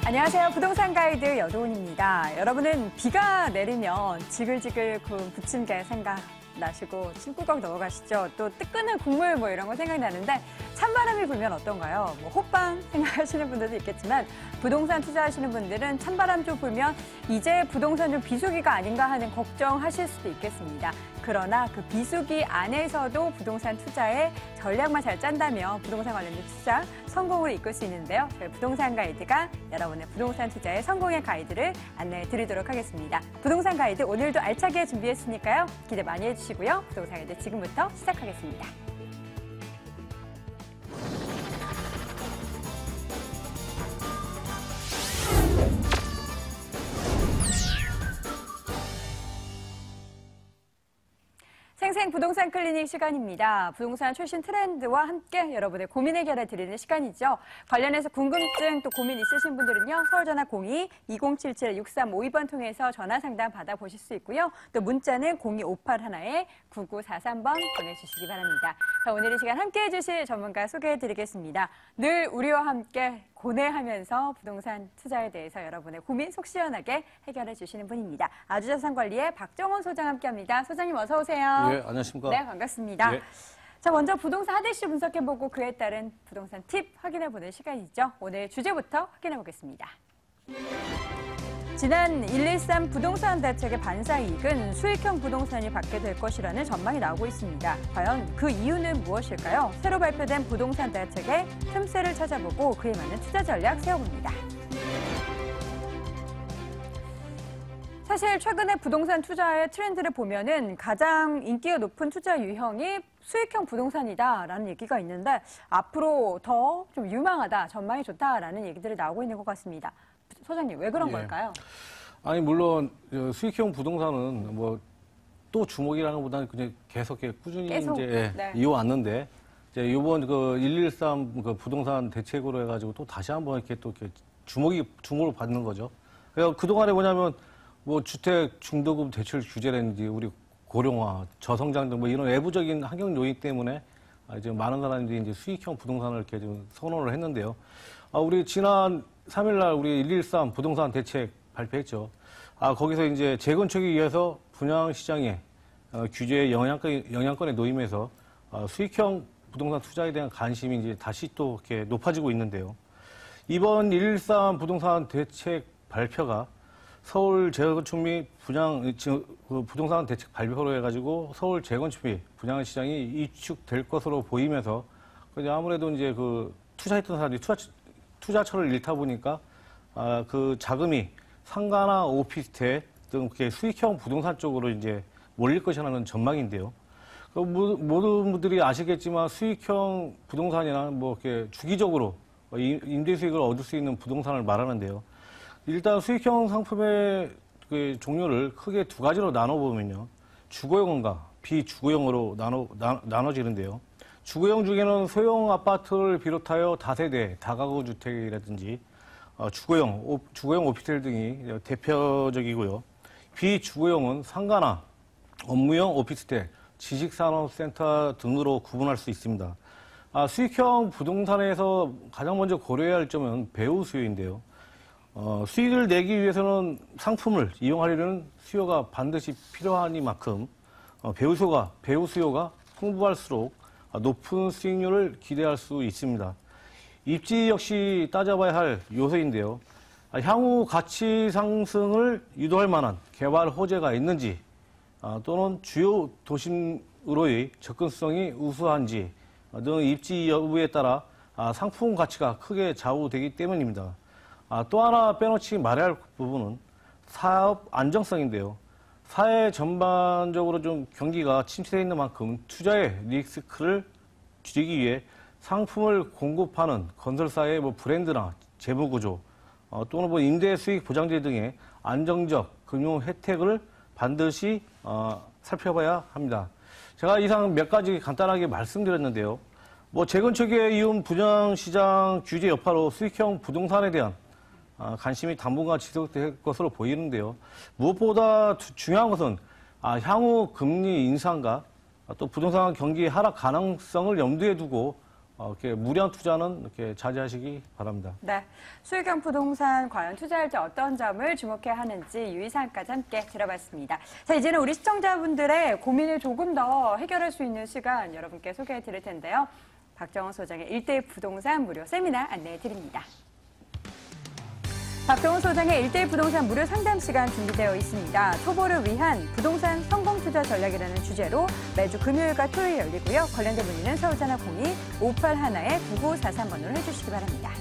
안녕하세요. 부동산 가이드 여도은입니다. 여러분은 비가 내리면 지글지글 구운 부침개 생각나시고 침구멍 넘어가시죠? 또 뜨끈한 국물 뭐 이런 거 생각나는데 찬바람이 불면 어떤가요? 뭐 호빵 생각하시는 분들도 있겠지만 부동산 투자하시는 분들은 찬바람 좀 불면 이제 부동산 좀 비수기가 아닌가 하는 걱정하실 수도 있겠습니다. 그러나 그 비수기 안에서도 부동산 투자에 전략만 잘 짠다면 부동산 관련된 투자 성공을 이끌 수 있는데요. 저희 부동산 가이드가 여러분의 부동산 투자의 성공의 가이드를 안내해 드리도록 하겠습니다. 부동산 가이드 오늘도 알차게 준비했으니까요. 기대 많이 해주시고요. 부동산 가이드 지금부터 시작하겠습니다. 생생 부동산 클리닉 시간입니다. 부동산 최신 트렌드와 함께 여러분의 고민 해결해 드리는 시간이죠. 관련해서 궁금증 또 고민 있으신 분들은요. 서울전화 02-2077-6352번 통해서 전화 상담 받아보실 수 있고요. 또 문자는 02581-9943번 보내주시기 바랍니다. 자, 오늘 이 시간 함께해 주실 전문가 소개해 드리겠습니다. 늘 우리와 함께 고뇌하면서 부동산 투자에 대해서 여러분의 고민 속 시원하게 해결해 주시는 분입니다. 아주자산관리의 박정원 소장 함께합니다. 소장님 어서 오세요. 네, 안녕하십니까. 네, 반갑습니다. 네. 자, 먼저 부동산 하대시 분석해보고 그에 따른 부동산 팁 확인해보는 시간이죠. 오늘 주제부터 확인해보겠습니다. 지난 113 부동산 대책의 반사 이익은 수익형 부동산이 받게 될 것이라는 전망이 나오고 있습니다. 과연 그 이유는 무엇일까요? 새로 발표된 부동산 대책의 틈새를 찾아보고 그에 맞는 투자 전략 세워봅니다. 사실 최근에 부동산 투자의 트렌드를 보면은 가장 인기가 높은 투자 유형이 수익형 부동산이다라는 얘기가 있는데 앞으로 더 좀 유망하다, 전망이 좋다라는 얘기들이 나오고 있는 것 같습니다. 소장님, 왜 그런 걸까요? 아니, 물론 수익형 부동산은 뭐 또 주목이라는 것보다는 그냥 계속 꾸준히 이제 네. 이어왔는데 이제 이번 그 113 그 부동산 대책으로 해가지고 또 다시 한번 이렇게 또 이렇게 주목을 받는 거죠. 그래서 그동안에 뭐냐면 뭐 주택 중도금 대출 규제라든지 우리 고령화, 저성장 등 뭐 이런 외부적인 환경 요인 때문에 이제 많은 사람들이 이제 수익형 부동산을 이렇게 좀 선호를 했는데요. 우리 지난 3일날 우리 113 부동산 대책 발표했죠. 거기서 이제 재건축에 의해서 분양시장에 규제의 영향권에 놓이면서 수익형 부동산 투자에 대한 관심이 이제 다시 또 이렇게 높아지고 있는데요. 이번 113 부동산 대책 발표가 서울 재건축 및 부동산 대책 발표로 해가지고 서울 재건축 및 분양 시장이 위축될 것으로 보이면서 아무래도 이제 그 투자했던 사람들이 투자처를 잃다 보니까 그 자금이 상가나 오피스텔 등 이렇게 수익형 부동산 쪽으로 이제 몰릴 것이라는 전망인데요. 모든 분들이 아시겠지만 수익형 부동산이나 뭐 이렇게 주기적으로 임대 수익을 얻을 수 있는 부동산을 말하는데요. 일단 수익형 상품의 그 종류를 크게 두 가지로 나눠보면요. 주거용과 비주거용으로 나눠지는데요. 주거용 중에는 소형 아파트를 비롯하여 다세대, 다가구 주택이라든지 주거용 오피스텔 등이 대표적이고요. 비주거용은 상가나 업무용 오피스텔, 지식산업센터 등으로 구분할 수 있습니다. 수익형 부동산에서 가장 먼저 고려해야 할 점은 배후 수요인데요. 수익을 내기 위해서는 상품을 이용하려는 수요가 반드시 필요하니만큼 배후 수요가 풍부할수록 높은 수익률을 기대할 수 있습니다. 입지 역시 따져봐야 할 요소인데요. 향후 가치 상승을 유도할 만한 개발 호재가 있는지 또는 주요 도심으로의 접근성이 우수한지 등 입지 여부에 따라 상품 가치가 크게 좌우되기 때문입니다. 또 하나 빼놓지 말아야 할 부분은 사업 안정성인데요. 사회 전반적으로 좀 경기가 침체되어 있는 만큼 투자의 리스크를 줄이기 위해 상품을 공급하는 건설사의 뭐 브랜드나 재무 구조 또는 뭐 임대 수익 보장제 등의 안정적 금융 혜택을 반드시 살펴봐야 합니다. 제가 이상 몇 가지 간단하게 말씀드렸는데요. 뭐 재건축에 이은 분양시장 규제 여파로 수익형 부동산에 대한 관심이 당분간 지속될 것으로 보이는데요. 무엇보다 중요한 것은 향후 금리 인상과 또 부동산 경기 하락 가능성을 염두에 두고 이렇게 무리한 투자는 이렇게 자제하시기 바랍니다. 네. 수익형 부동산 과연 투자할 때 어떤 점을 주목해야 하는지 유의사항까지 함께 들어봤습니다. 자, 이제는 우리 시청자분들의 고민을 조금 더 해결할 수 있는 시간 여러분께 소개해 드릴 텐데요. 박정원 소장의 1대1 부동산 무료 세미나 안내해 드립니다. 박정원 소장의 1대1 부동산 무료 상담 시간 준비되어 있습니다. 초보를 위한 부동산 성공 투자 전략이라는 주제로 매주 금요일과 토요일 열리고요. 관련된 문의는 서울전화 02-581-9943번으로 해주시기 바랍니다.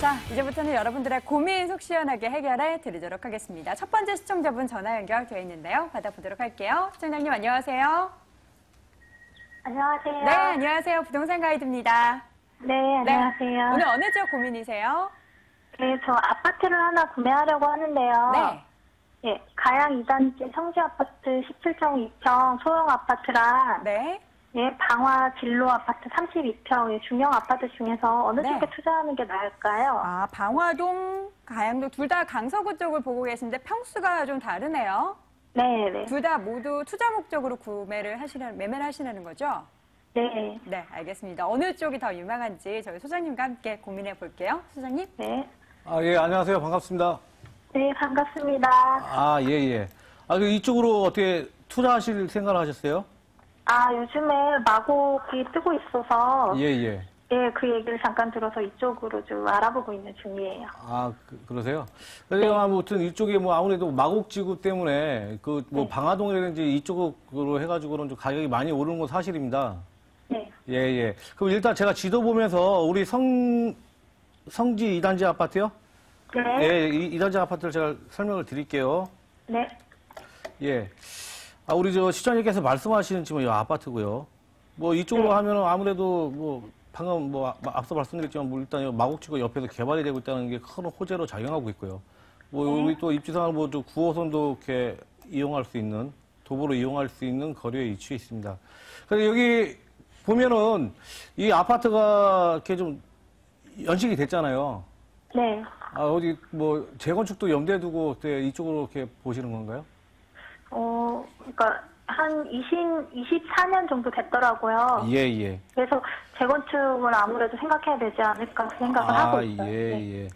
자, 이제부터는 여러분들의 고민 속 시원하게 해결해 드리도록 하겠습니다. 첫 번째 시청자분 전화 연결되어 있는데요. 받아보도록 할게요. 시청자님 안녕하세요. 안녕하세요. 네, 안녕하세요. 부동산 가이드입니다. 네, 안녕하세요. 오늘 어느 지역 고민이세요? 네, 저 아파트를 하나 구매하려고 하는데요. 네. 예, 가양 2단지 성지 아파트 17.2평 소형 아파트랑 네. 예, 방화 진로 아파트 32평 예, 중형 아파트 중에서 어느 네. 쪽에 투자하는 게 나을까요? 아, 방화동, 가양동 둘 다 강서구 쪽을 보고 계신데 평수가 좀 다르네요. 네, 네. 둘 다 모두 투자 목적으로 매매를 하시려는 거죠? 네. 네, 알겠습니다. 어느 쪽이 더 유망한지 저희 소장님과 함께 고민해 볼게요. 소장님? 네. 예, 안녕하세요. 반갑습니다. 네, 반갑습니다. 예, 예. 이쪽으로 어떻게 투자하실 생각을 하셨어요? 요즘에 마곡이 뜨고 있어서 예, 예. 예, 그 얘기를 잠깐 들어서 이쪽으로 좀 알아보고 있는 중이에요. 그러세요? 그래서 아무튼 이쪽에 뭐 아무래도 마곡지구 때문에 네. 방화동이라든지 이쪽으로 해가지고는 좀 가격이 많이 오르는 건 사실입니다. 네. 예, 예. 그럼 일단 제가 지도 보면서 우리 성지 2단지 아파트요? 네. 예, 2단지 아파트를 제가 설명을 드릴게요. 네. 예. 우리 시장님께서 말씀하시는 지금 이 아파트고요. 뭐 이쪽으로 네. 하면은 아무래도 방금 앞서 말씀드렸지만 일단 마곡지구 옆에서 개발이 되고 있다는 게 큰 호재로 작용하고 있고요. 우리 또 입지상으로 9호선도 이렇게 이용할 수 있는, 도보로 이용할 수 있는 거리에 위치해 있습니다. 그래서 여기 보면은 이 아파트가 이렇게 좀 연식이 됐잖아요. 네. 어디 재건축도 염두에 두고 이쪽으로 이렇게 보시는 건가요? 그러니까 한 24년 정도 됐더라고요. 예, 예. 그래서 재건축을 아무래도 생각해야 되지 않을까 생각을 하고 있어요. 예, 네. 예.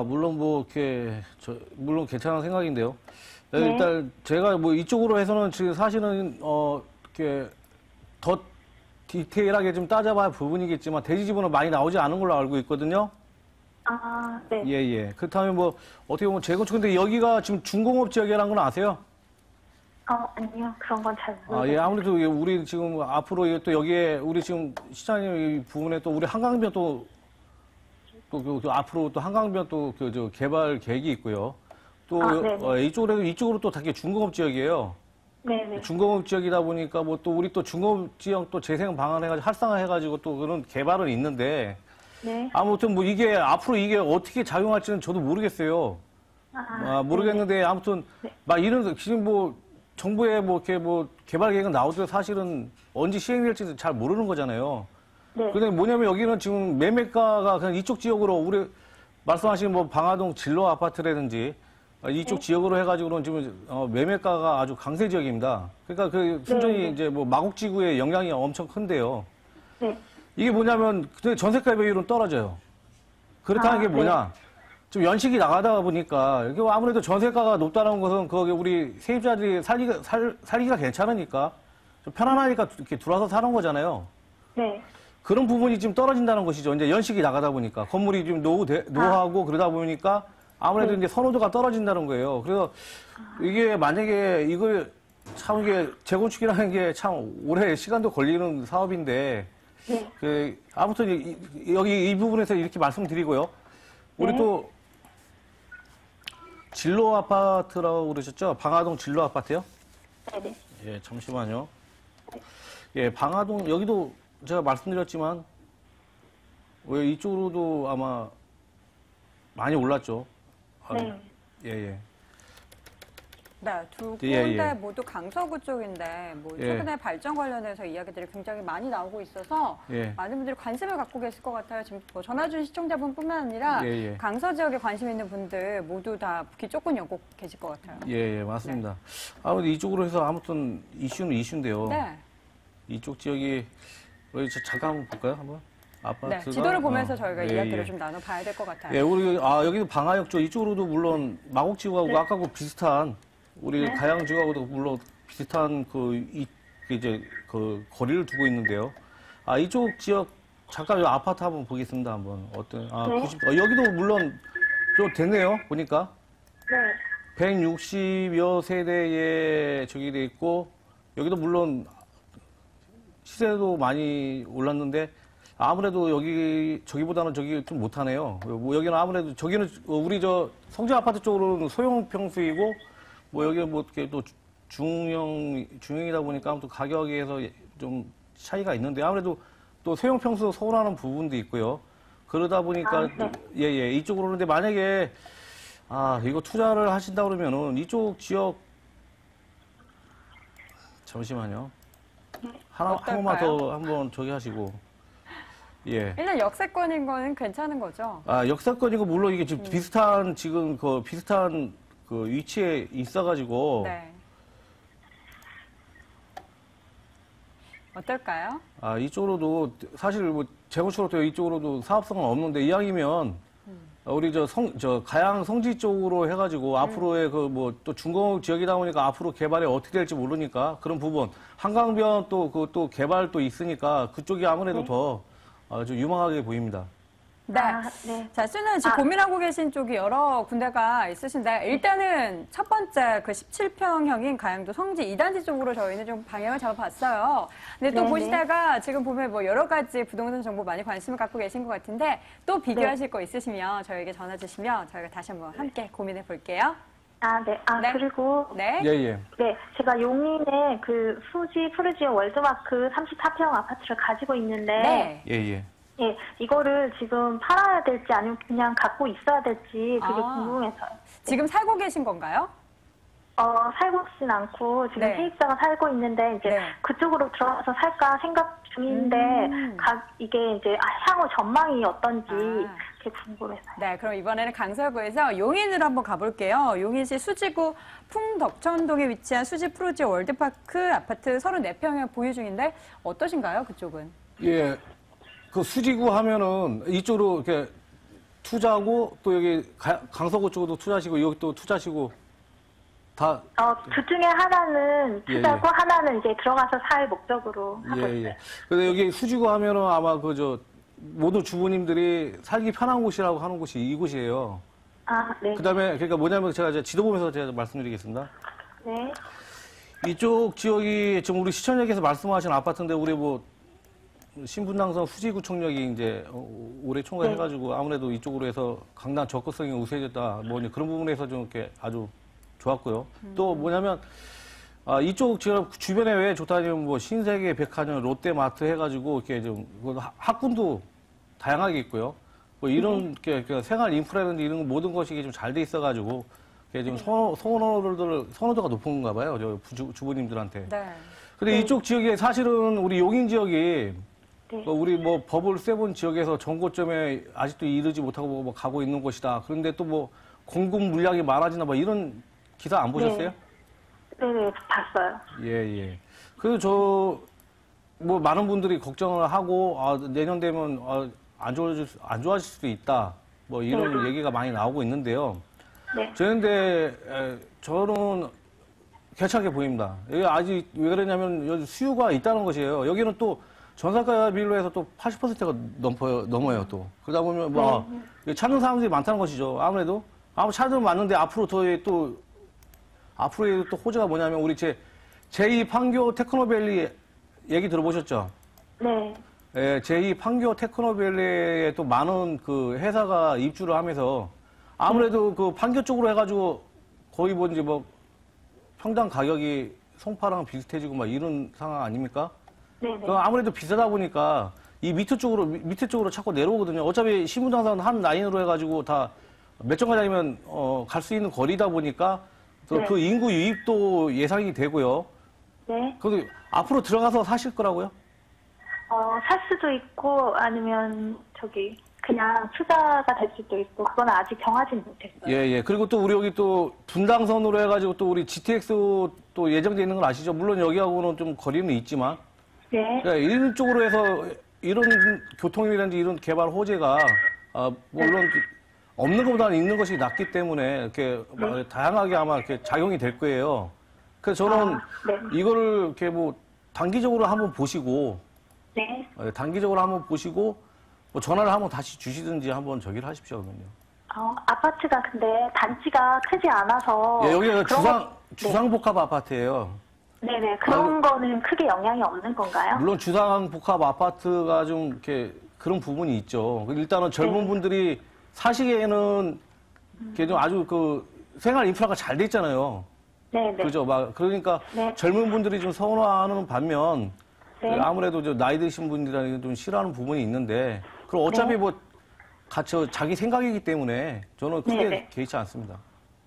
물론 물론 괜찮은 생각인데요. 네. 일단 제가 이쪽으로 해서는 지금 사실은 이렇게 더 디테일하게 좀 따져봐야 부분이겠지만 대지지분은 많이 나오지 않은 걸로 알고 있거든요. 네. 예, 예. 그렇다면 어떻게 보면 재건축인데 여기가 지금 중공업 지역이라는 건 아세요? 아니요. 그런 건 잘 모르겠어요. 예, 아무래도 우리 지금 앞으로 또 여기에 우리 지금 시장님 이 부분에 또 우리 한강변 또 앞으로 또 한강변 또 개발 계획이 있고요. 또 네네. 이쪽으로 또 되게 중공업 지역이에요. 네네. 중공업 지역이다 보니까 또 우리 또 중공업 지역 또 재생 방안해가지고 활성화해가지고 또 그런 개발은 있는데 네. 아무튼 이게 앞으로 이게 어떻게 작용할지는 저도 모르겠어요. 모르겠는데 아무튼 네. 이런 지금 정부에 이렇게 개발 계획은 나오도 사실은 언제 시행될지도 잘 모르는 거잖아요. 네. 근데 뭐냐면 여기는 지금 매매가가 그냥 이쪽 지역으로 우리 말씀하신 방화동 진로 아파트라든지 이쪽 지역으로 해가지고는 지금 매매가가 아주 강세 지역입니다. 그러니까 순전히 네. 이제 마곡지구의 영향이 엄청 큰데요. 네. 이게 뭐냐면 전세가 비율은 떨어져요. 그렇다는 게 뭐냐? 좀 연식이 나가다 보니까 이게 아무래도 전세가가 높다는 것은 거기 우리 세입자들이 살기가 괜찮으니까 좀 편안하니까 이렇게 들어와서 사는 거잖아요. 네. 그런 부분이 지금 떨어진다는 것이죠. 이제 연식이 나가다 보니까 건물이 좀 노후하고 그러다 보니까 아무래도 이제 선호도가 떨어진다는 거예요. 그래서 이게 만약에 이게 재건축이라는 게 참 오래 시간도 걸리는 사업인데 네. 아무튼 여기 이 부분에서 이렇게 말씀드리고요. 우리 네. 또 진로 아파트라고 그러셨죠? 방화동 진로 아파트요? 네네. 예, 잠시만요. 예, 방화동 여기도 제가 말씀드렸지만 왜 이쪽으로도 아마 많이 올랐죠. 네. 예, 예. 네, 두 예, 군데 예. 모두 강서구 쪽인데 뭐 예. 최근에 발전 관련해서 이야기들이 굉장히 많이 나오고 있어서 예. 많은 분들이 관심을 갖고 계실 것 같아요. 지금 뭐 전화 준 시청자분뿐만 아니라 예, 예. 강서 지역에 관심 있는 분들 모두 다 귀 쫑긋 열고 계실 것 같아요. 예, 예, 맞습니다. 아무튼 이쪽으로 해서 아무튼 이슈는 이슈인데요. 네. 이쪽 지역이 우리 잠깐 한번 볼까요? 한번 아파트가 네, 지도를 보면서 저희가 예, 이야기를 예. 좀 나눠봐야 될 것 같아요. 예, 우리 여기도 방화역 쪽 이쪽으로도 물론 마곡지구하고 네. 아까하고 비슷한 우리 네. 가양지구하고도 물론 비슷한 이제 그 거리를 두고 있는데요. 이쪽 지역 잠깐 이 아파트 한번 보겠습니다. 한번 어떤 네. 90 여기도 물론 좀 됐네요. 보니까 네. 160여 세대에 저기 돼 있고 여기도 물론 시세도 많이 올랐는데 아무래도 저기보다는 저기 좀 못하네요. 뭐 여기는 아무래도 저기는 우리 성지 아파트 쪽으로는 소형 평수이고 뭐 여기는 뭐 이렇게 또 중형이다 보니까 또 가격에서 좀 차이가 있는데 아무래도 또 소형 평수 서운하는 부분도 있고요. 그러다 보니까 네. 예, 이쪽으로 오는데 만약에 이거 투자를 하신다 그러면은 이쪽 지역 잠시만요. 한 번만 더 한번 저기 하시고. 예. 일단 역세권인 거는 괜찮은 거죠? 역사건이고 물론 이게 지금 비슷한 그 위치에 있어가지고. 네. 어떨까요? 이쪽으로도 사실 뭐 재건축으로 이쪽으로도 사업성은 없는데 이왕이면 우리 가양 성지 쪽으로 해가지고 앞으로의 그 뭐 또 중공 지역이다 보니까 앞으로 개발이 어떻게 될지 모르니까 그런 부분 한강변 또 개발도 있으니까 그쪽이 아무래도 더 좀 유망하게 보입니다. 네. 네. 자, 수는 지금 고민하고 계신 쪽이 여러 군데가 있으신데, 일단은 첫 번째 그 17평형인 가양도 성지 2단지 쪽으로 저희는 좀 방향을 잡아봤어요. 근데 또 네네. 보시다가 지금 보면 뭐 여러 가지 부동산 정보 많이 관심을 갖고 계신 것 같은데, 또 비교하실 거 있으시면 저에게 전화 주시면 저희가 다시 한번 함께 고민해 볼게요. 네. 네. 그리고 네. 예. 네, 제가 용인에 그 푸르지오 월드마크 34평 아파트를 가지고 있는데 네. 예. 예, 이거를 지금 팔아야 될지 아니면 그냥 갖고 있어야 될지 그게 아. 궁금해서요. 지금 살고 계신 건가요? 살고 있진 않고 지금 네. 세입자가 살고 있는데 이제 네. 그쪽으로 들어가서 살까 생각 중인데 이게 이제 향후 전망이 어떤지 그게 궁금해서요. 네, 그럼 이번에는 강서구에서 용인으로 한번 가볼게요. 용인시 수지구 풍덕천동에 위치한 수지 푸르지 월드파크 아파트 34평을 보유 중인데 어떠신가요, 그쪽은? 예. 그 수지구 하면은 이쪽으로 이렇게 투자하고 또 여기 강서구 쪽으로 투자하시고 여기 또 투자하시고 다. 그 중에 하나는 투자고 하나는 이제 들어가서 살 목적으로 하고 있어요. 예. 근데 여기 수지구 하면은 아마 모든 주부님들이 살기 편한 곳이라고 하는 곳이 이곳이에요. 네. 그다음에 그러니까 뭐냐면 제가 이제 지도 보면서 제가 말씀드리겠습니다. 네. 이쪽 지역이 지금 우리 시청역에서 말씀하신 아파트인데 우리 뭐 신분당선 수지구청역이 이제 올해 총괄해가지고 아무래도 이쪽으로 해서 강남 접근성이 우수해졌다. 뭐 이제 그런 부분에서 좀 이렇게 아주 좋았고요. 또 뭐냐면 이쪽 지역 주변에 왜 좋다냐면 뭐 신세계, 백화점, 롯데마트 해가지고 이렇게 좀 학군도 다양하게 있고요. 뭐 이런 생활 인프라든지 이런 모든 것이 좀 잘 돼 있어가지고 좀 선호도가 높은 건가 봐요. 주부님들한테. 네. 근데 이쪽 지역에 사실은 우리 용인 지역이 네. 우리 뭐 버블 세븐 지역에서 정고점에 아직도 이르지 못하고 뭐 가고 있는 곳이다. 그런데 또 뭐 공급 물량이 많아지나 봐 이런 기사 안 보셨어요? 네, 봤어요. 예. 그래서 뭐 많은 분들이 걱정을 하고 내년 되면 안 좋아질 수도 있다. 뭐 이런 얘기가 많이 나오고 있는데요. 네. 저는 괜찮게 보입니다. 여기 아직 왜 그러냐면 여기 수요가 있다는 것이에요. 여기는 또 전세가 비율로 해서 또 80%가 넘어요 또. 그러다 보면 찾는 사람들이 많다는 것이죠. 아무래도 찾으면 맞는데 앞으로 또 호재가 뭐냐면 우리 제2 판교 테크노밸리 얘기 들어보셨죠? 네. 예, 제2 판교 테크노밸리에 또 많은 그 회사가 입주를 하면서 아무래도 그 판교 쪽으로 해가지고 거의 평당 가격이 송파랑 비슷해지고 막 이런 상황 아닙니까? 네. 아무래도 비싸다 보니까 이 밑에 쪽으로 자꾸 내려오거든요. 어차피 신분당선 한 라인으로 해가지고 다 몇 정거장이면 갈 수 있는 거리다 보니까 또 네. 그 인구 유입도 예상이 되고요. 네. 그런데 앞으로 들어가서 사실 거라고요? 살 수도 있고 아니면 그냥 투자가 될 수도 있고 그건 아직 정하진 못했어요. 예, 예. 그리고 또 우리 여기 또 분당선으로 해가지고 또 우리 GTX 또 예정돼 있는 건 아시죠? 물론 여기하고는 좀 거리는 있지만. 네. 그러니까 이런 쪽으로 해서 이런 교통이라든지 이런 개발 호재가 물론 없는 것보다는 있는 것이 낫기 때문에 이렇게 다양하게 아마 이렇게 작용이 될 거예요. 그래서 저는 네. 이거를 이렇게 뭐 단기적으로 한번 보시고 네. 단기적으로 한번 보시고 뭐 전화를 한번 다시 주시든지 한번 저기를 하십시오, 그러면요. 아파트가 근데 단지가 크지 않아서. 예, 여기가 그런 주상복합 아파트예요. 네네. 그런 거는 크게 영향이 없는 건가요? 물론 주상복합 아파트가 좀 이렇게 그런 부분이 있죠. 일단은 젊은 네. 분들이 사시기에는 이렇게 좀 아주 그 생활 인프라가 잘 돼 있잖아요. 네네. 그죠? 그러니까 네. 젊은 분들이 좀 선호하는 반면 네. 아무래도 나이 드신 분들이라는 좀 싫어하는 부분이 있는데 그럼 어차피 네. 뭐 같이 자기 생각이기 때문에 저는 크게 네네. 개의치 않습니다.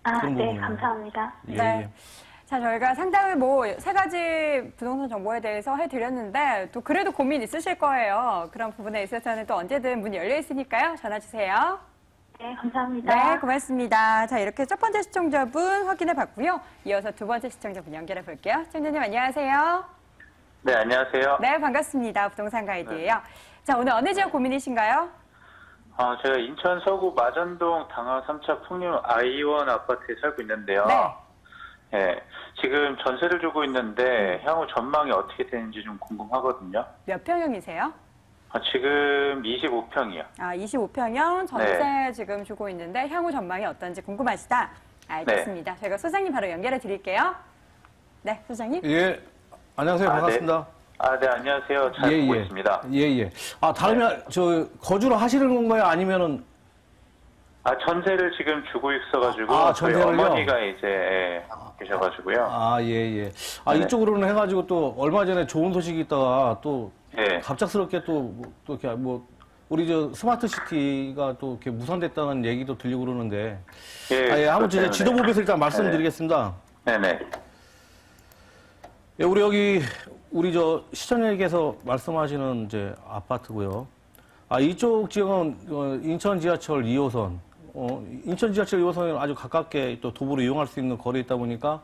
네, 부분은요. 감사합니다. 예, 네. 예. 자, 저희가 상담을 뭐 세 가지 부동산 정보에 대해서 해드렸는데 또 그래도 고민 있으실 거예요. 그런 부분에 있어서는 또 언제든 문이 열려 있으니까요. 전화 주세요. 네, 감사합니다. 네, 고맙습니다. 자, 이렇게 첫 번째 시청자분 확인해 봤고요. 이어서 두 번째 시청자분 연결해 볼게요. 시청자님 안녕하세요. 네, 안녕하세요. 네, 반갑습니다. 부동산 가이드예요. 자, 오늘 어느 지역 고민이신가요? 제가 인천 서구 마전동 당하 3차 풍류 아이원 아파트에 살고 있는데요. 네. 예, 지금 전세를 주고 있는데 향후 전망이 어떻게 되는지 좀 궁금하거든요. 몇 평형이세요? 지금 25평이요. 25평형 전세 지금 주고 있는데 향후 전망이 어떤지 궁금하시다. 알겠습니다. 저희가 소장님 바로 연결해 드릴게요. 네, 소장님. 예, 안녕하세요. 반갑습니다. 네, 안녕하세요. 잘 보고 있습니다. 예, 예. 다름이 거주를 하시는 건가요? 아니면은 전세를 지금 주고 있어가지고 저희 전세를요? 어머니가 이제 하고 계셔가지고요. 예, 예. 네. 이쪽으로는 해가지고 또 얼마 전에 좋은 소식이 있다가 또 예. 갑작스럽게 또 이렇게 우리 스마트 시티가 또 이렇게 무산됐다는 얘기도 들리고 그러는데. 예, 한번 그렇다면, 지도 네. 보면서 일단 말씀드리겠습니다. 네네. 예, 우리 시청자님께서 말씀하시는 이제 아파트고요. 이쪽 지역은 인천 지하철 2호선, 인천 지하철 2호선이 아주 가깝게 또 도보로 이용할 수 있는 거리에 있다 보니까,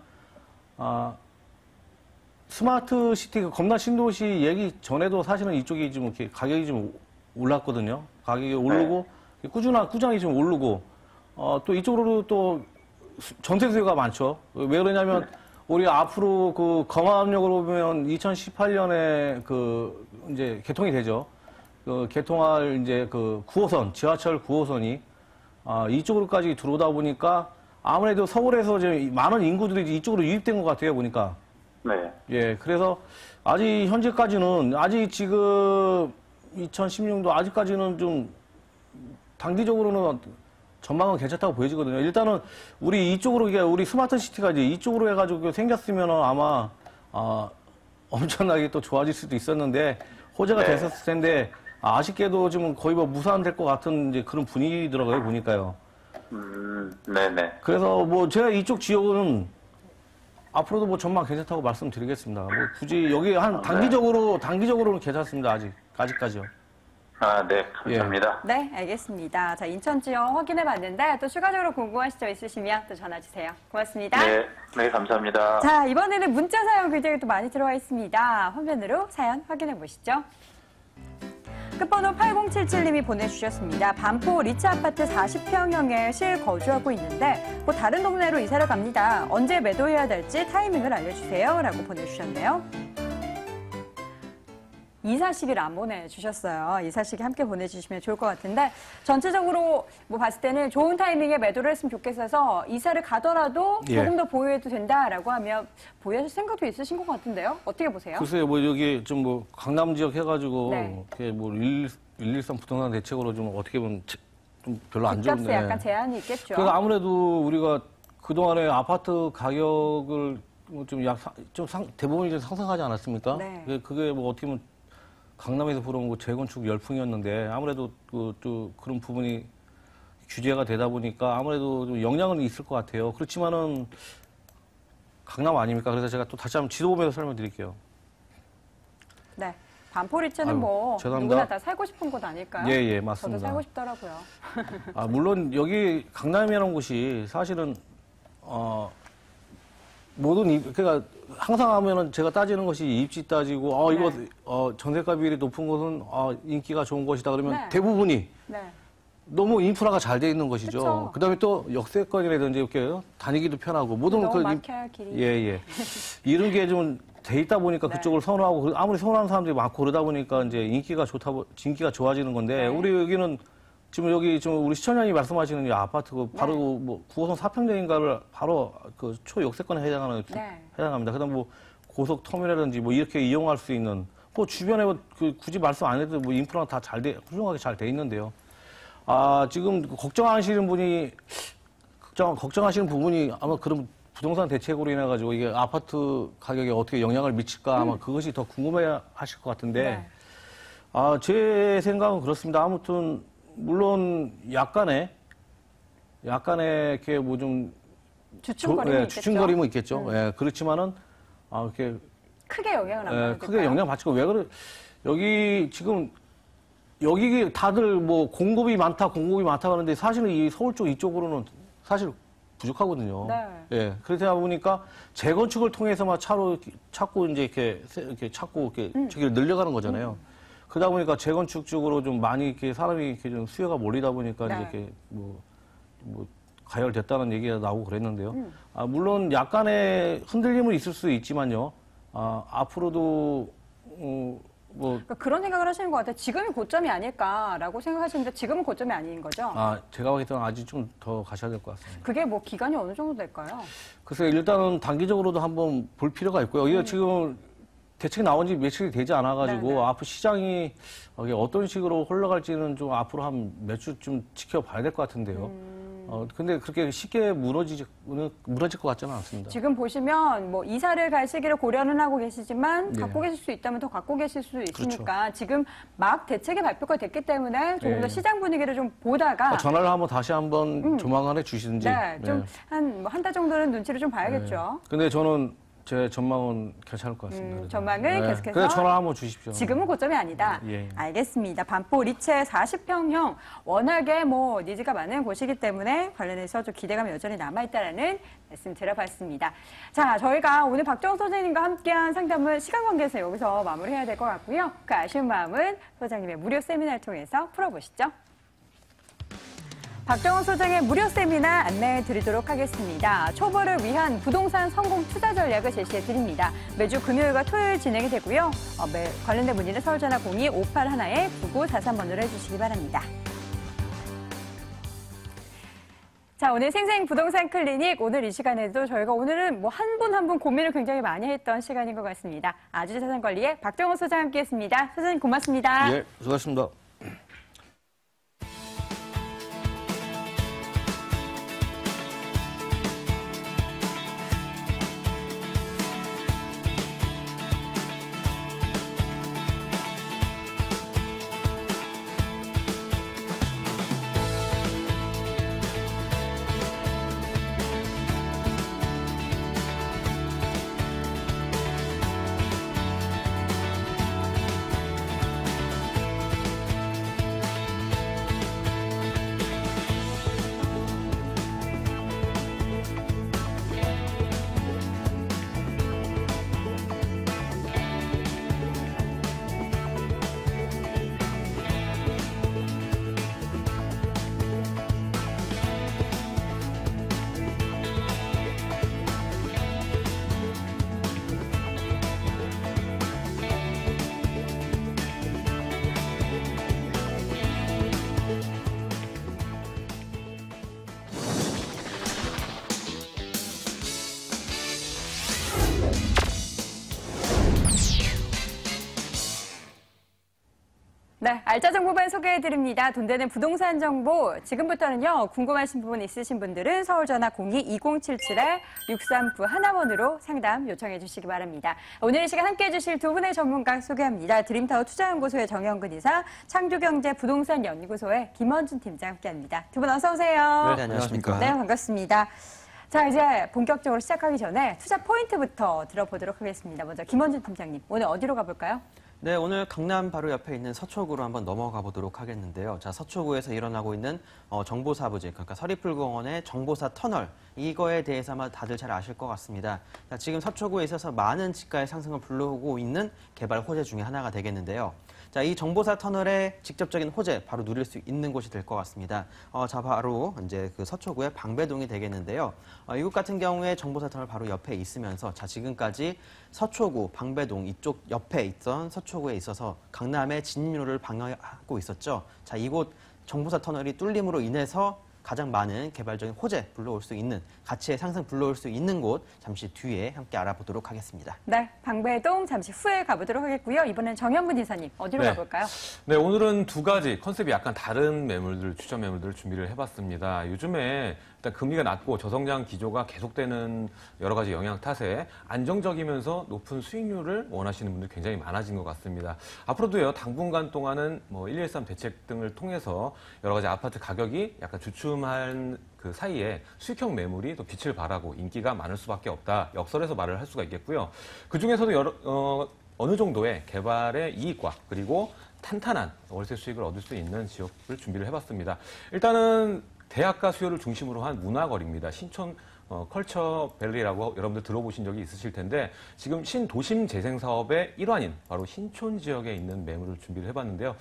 스마트 시티, 검단 신도시 얘기 전에도 사실은 이쪽이 좀 이렇게 가격이 좀 올랐거든요. 가격이 오르고, 꾸준하게 좀 오르고, 또 이쪽으로도 또 전세 수요가 많죠. 왜 그러냐면, 우리 앞으로 그 광화문역으로 보면 2018년에 이제 개통이 되죠. 개통할 이제 9호선, 지하철 9호선이, 이쪽으로까지 들어오다 보니까 아무래도 서울에서 이제 많은 인구들이 이쪽으로 유입된 것 같아요, 보니까. 네. 예, 그래서 아직 현재까지는, 아직 지금 2016년도 아직까지는 좀 단기적으로는 전망은 괜찮다고 보여지거든요. 일단은 우리 이쪽으로, 우리 스마트 시티가 이제 이쪽으로 해가지고 생겼으면 아마, 엄청나게 또 좋아질 수도 있었는데, 호재가 네. 됐었을 텐데, 아쉽게도 지금 거의 무산될 것 같은 이제 그런 분위기더라고요, 보니까요. 네네. 그래서 제가 이쪽 지역은 앞으로도 전망 괜찮다고 말씀드리겠습니다. 굳이 여기 단기적으로는 괜찮습니다, 아직까지요. 네, 감사합니다. 네, 알겠습니다. 자, 인천 지역 확인해 봤는데 또 추가적으로 궁금하신 점 있으시면 또 전화 주세요. 고맙습니다. 네, 감사합니다. 자, 이번에는 문자 사연 굉장히 또 많이 들어와 있습니다. 화면으로 사연 확인해 보시죠. 끝번호 8077님이 보내주셨습니다. 반포 리츠 아파트 40평형에 실거주하고 있는데 다른 동네로 이사를 갑니다. 언제 매도해야 될지 타이밍을 알려주세요. 라고 보내주셨네요. 이사 시기를 안 보내주셨어요. 이사 시기 함께 보내주시면 좋을 것 같은데 전체적으로 봤을 때는 좋은 타이밍에 매도를 했으면 좋겠어서 이사를 가더라도 조금 더 보유해도 된다라고 하면 보유하실 생각도 있으신 것 같은데요. 어떻게 보세요? 글쎄요, 여기 좀 강남 지역 해가지고 네. 113 부동산 대책으로 좀 어떻게 보면 좀 별로 안 집값에 좋은데. 약간 제한이 있겠죠. 그래서 아무래도 우리가 그동안에 아파트 가격을 대부분이 좀 상승하지 않았습니까? 네. 그게 어떻게 보면 강남에서 부러운 재건축 열풍이었는데 아무래도 또 그런 부분이 규제가 되다 보니까 아무래도 좀 영향은 있을 것 같아요. 그렇지만은 강남 아닙니까? 그래서 제가 또 다시 한번 지도 보면서 설명드릴게요. 네. 반포리체는 아유, 뭐 죄송합니다. 누구나 다 살고 싶은 곳 아닐까요? 예, 예, 저도 맞습니다. 살고 싶더라고요. 물론 여기 강남이라는 곳이 사실은 그러니까 항상 하면은 제가 따지는 것이 입지 따지고 이거 네. 전세가 비율이 높은 곳은 인기가 좋은 곳이다 그러면 네. 대부분이 네. 너무 인프라가 잘 돼 있는 것이죠. 그쵸. 그다음에 또 역세권이라든지 이렇게 다니기도 편하고 모든 너무 그 막혀요, 길이. 예. 이런 게 좀 돼 있다 보니까 네. 그쪽을 선호하고 아무리 선호하는 사람들이 많고 그러다 보니까 이제 인기가 좋아지는 건데 네. 우리 여기는 지금 우리 시청자님이 말씀하시는 이 아파트 바로 뭐 9호선 4평대인가를 바로 그 초역세권에 해당합니다. 그다음 뭐 고속 터미널이라든지 뭐 이렇게 이용할 수 있는 그 주변에 굳이 말씀 안 해도 뭐 인프라가 다 훌륭하게 잘 돼 있는데요. 지금 걱정하시는 부분이 아마 그런 부동산 대책으로 인해 가지고 이게 아파트 가격에 어떻게 영향을 미칠까 아마 그것이 더 궁금해 하실 것 같은데 제 생각은 그렇습니다. 아무튼 물론 약간의 이렇게 뭐 좀 주춤거림은 있겠죠. 예, 그렇지만은 이렇게 크게 영향을 안 받을까요? 크게 영향 받치고 왜 그래? 여기 지금 여기 다들 뭐 공급이 많다 그러는데 사실은 이 서울 쪽 이쪽으로는 사실 부족하거든요. 네. 예. 그러다 보니까 재건축을 통해서만 자꾸 이제 이렇게 저기를 늘려가는 거잖아요. 그러다 보니까 재건축 쪽으로 좀 많이 이렇게 사람이 이렇게 좀 수요가 몰리다 보니까 네. 이제 이렇게 뭐 가열됐다는 얘기가 나오고 그랬는데요. 물론 약간의 흔들림은 있을 수 있지만요. 앞으로도 그러니까 그런 생각을 하시는 것 같아요. 지금이 고점이 아닐까라고 생각하시는데 지금은 고점이 아닌 거죠? 제가 봤을 때는 아직 좀 더 가셔야 될 것 같습니다. 그게 뭐 기간이 어느 정도 될까요? 글쎄요, 일단은 단기적으로도 한번 볼 필요가 있고요. 이게 지금 대책이 나온 지 며칠이 되지 않아가지고 네네. 앞으로 시장이 이게 어떤 식으로 흘러갈지는 좀 앞으로 한 몇 주 좀 지켜봐야 될 것 같은데요. 근데 그렇게 쉽게 무너질 것 같지는 않습니다. 지금 보시면 뭐 이사를 갈 시기를 고려는 하고 계시지만 네. 갖고 계실 수 있다면 더 갖고 계실 수 있으니까 지금 막 대책이 발표가 됐기 때문에 조금 더 네. 시장 분위기를 좀 보다가 전화를 다시 한번 조만간에 주시든지. 좀 한 달 정도는 눈치를 좀 봐야겠죠. 근데 저는 제 전망은 괜찮을 것 같습니다. 그래서. 전망을 계속해서 그냥 전화 한번 주십시오. 지금은 고점이 아니다. 예. 알겠습니다. 반포 리체 40평형 워낙에 뭐 니즈가 많은 곳이기 때문에 관련해서 좀 기대감이 여전히 남아있다라는 말씀 드려봤습니다. 자, 저희가 오늘 박정호 소장님과 함께한 상담은 시간 관계에서 여기서 마무리해야 될 것 같고요. 그 아쉬운 마음은 소장님의 무료 세미나를 통해서 풀어보시죠. 박정호 소장의 무료 세미나 안내해 드리도록 하겠습니다. 초보를 위한 부동산 성공 투자 전략을 제시해 드립니다. 매주 금요일과 토요일 진행이 되고요. 관련된 문의는 서울전화 02-581-9943번으로 해주시기 바랍니다. 자, 오늘 생생 부동산 클리닉 오늘 이 시간에도 저희가 오늘은 뭐 한 분 한 분 고민을 굉장히 많이 했던 시간인 것 같습니다. 아주대 자산관리의 박정호 소장 함께했습니다. 소장님 고맙습니다. 예, 수고하셨습니다. 네, 알짜 정보반 소개해드립니다. 돈 되는 부동산 정보. 지금부터는요, 궁금하신 부분 있으신 분들은 서울전화 02-2077-6391번으로 상담 요청해 주시기 바랍니다. 오늘 이 시간 함께해 주실 두 분의 전문가 소개합니다. 드림타워 투자연구소의 정영근 이사, 창조경제 부동산 연구소의 김원준 팀장 함께합니다. 두 분 어서 오세요. 네, 안녕하십니까. 네, 반갑습니다. 자, 이제 본격적으로 시작하기 전에 투자 포인트부터 들어보도록 하겠습니다. 먼저 김원준 팀장님, 오늘 어디로 가볼까요? 네, 오늘 강남 바로 옆에 있는 서초구로 한번 넘어가 보도록 하겠는데요. 자, 서초구에서 일어나고 있는 정보사 부지, 그러니까 서리풀공원의 정보사 터널, 이거에 대해서 아마 다들 잘 아실 것 같습니다. 자, 지금 서초구에 있어서 많은 지가의 상승을 불러오고 있는 개발 호재 중에 하나가 되겠는데요. 자, 이 정보사 터널의 직접적인 호재 바로 누릴 수 있는 곳이 될 것 같습니다. 자, 바로 이제 그 서초구의 방배동이 되겠는데요. 이곳 같은 경우에 정보사 터널 바로 옆에 있으면서 자, 지금까지 서초구, 방배동 이쪽 옆에 있던 서초구에 있어서 강남의 진입로를 방어하고 있었죠. 자, 이곳 정보사 터널이 뚫림으로 인해서 가장 많은 개발적인 호재 불러올 수 있는, 가치의 상승 불러올 수 있는 곳 잠시 뒤에 함께 알아보도록 하겠습니다. 네, 방배동 잠시 후에 가보도록 하겠고요. 이번엔 정현근 이사님 어디로 가볼까요? 네, 오늘은 두 가지 컨셉이 약간 다른 매물들, 추천 매물들을 준비를 해봤습니다. 요즘에 일단 금리가 낮고 저성장 기조가 계속되는 여러 가지 영향 탓에 안정적이면서 높은 수익률을 원하시는 분들이 굉장히 많아진 것 같습니다. 앞으로도요, 당분간 동안은 113 대책 등을 통해서 여러 가지 아파트 가격이 약간 주춤한 그 사이에 수익형 매물이 또 빛을 발하고 인기가 많을 수밖에 없다. 역설에서 말을 할 수가 있겠고요. 그 중에서도 어느 정도의 개발의 이익과 그리고 탄탄한 월세 수익을 얻을 수 있는 지역을 준비를 해봤습니다. 일단은 대학가 수요를 중심으로 한 문화거리입니다. 신촌 컬처밸리라고 여러분들 들어보신 적이 있으실 텐데 지금 신도심 재생 사업의 일환인 바로 신촌 지역에 있는 매물을 준비를 해봤는데요.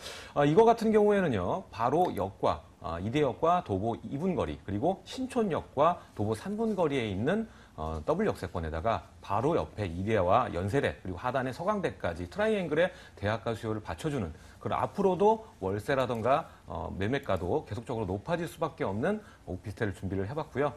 이거 같은 경우에는요, 바로 역과 이대역과 도보 2분거리 그리고 신촌역과 도보 3분거리에 있는 더블 역세권에다가 바로 옆에 이대와 연세대 그리고 하단의 서강대까지 트라이앵글의 대학가 수요를 받쳐주는, 그리고 앞으로도 월세라던가 매매가도 계속적으로 높아질 수밖에 없는 오피스텔을 준비를 해봤고요.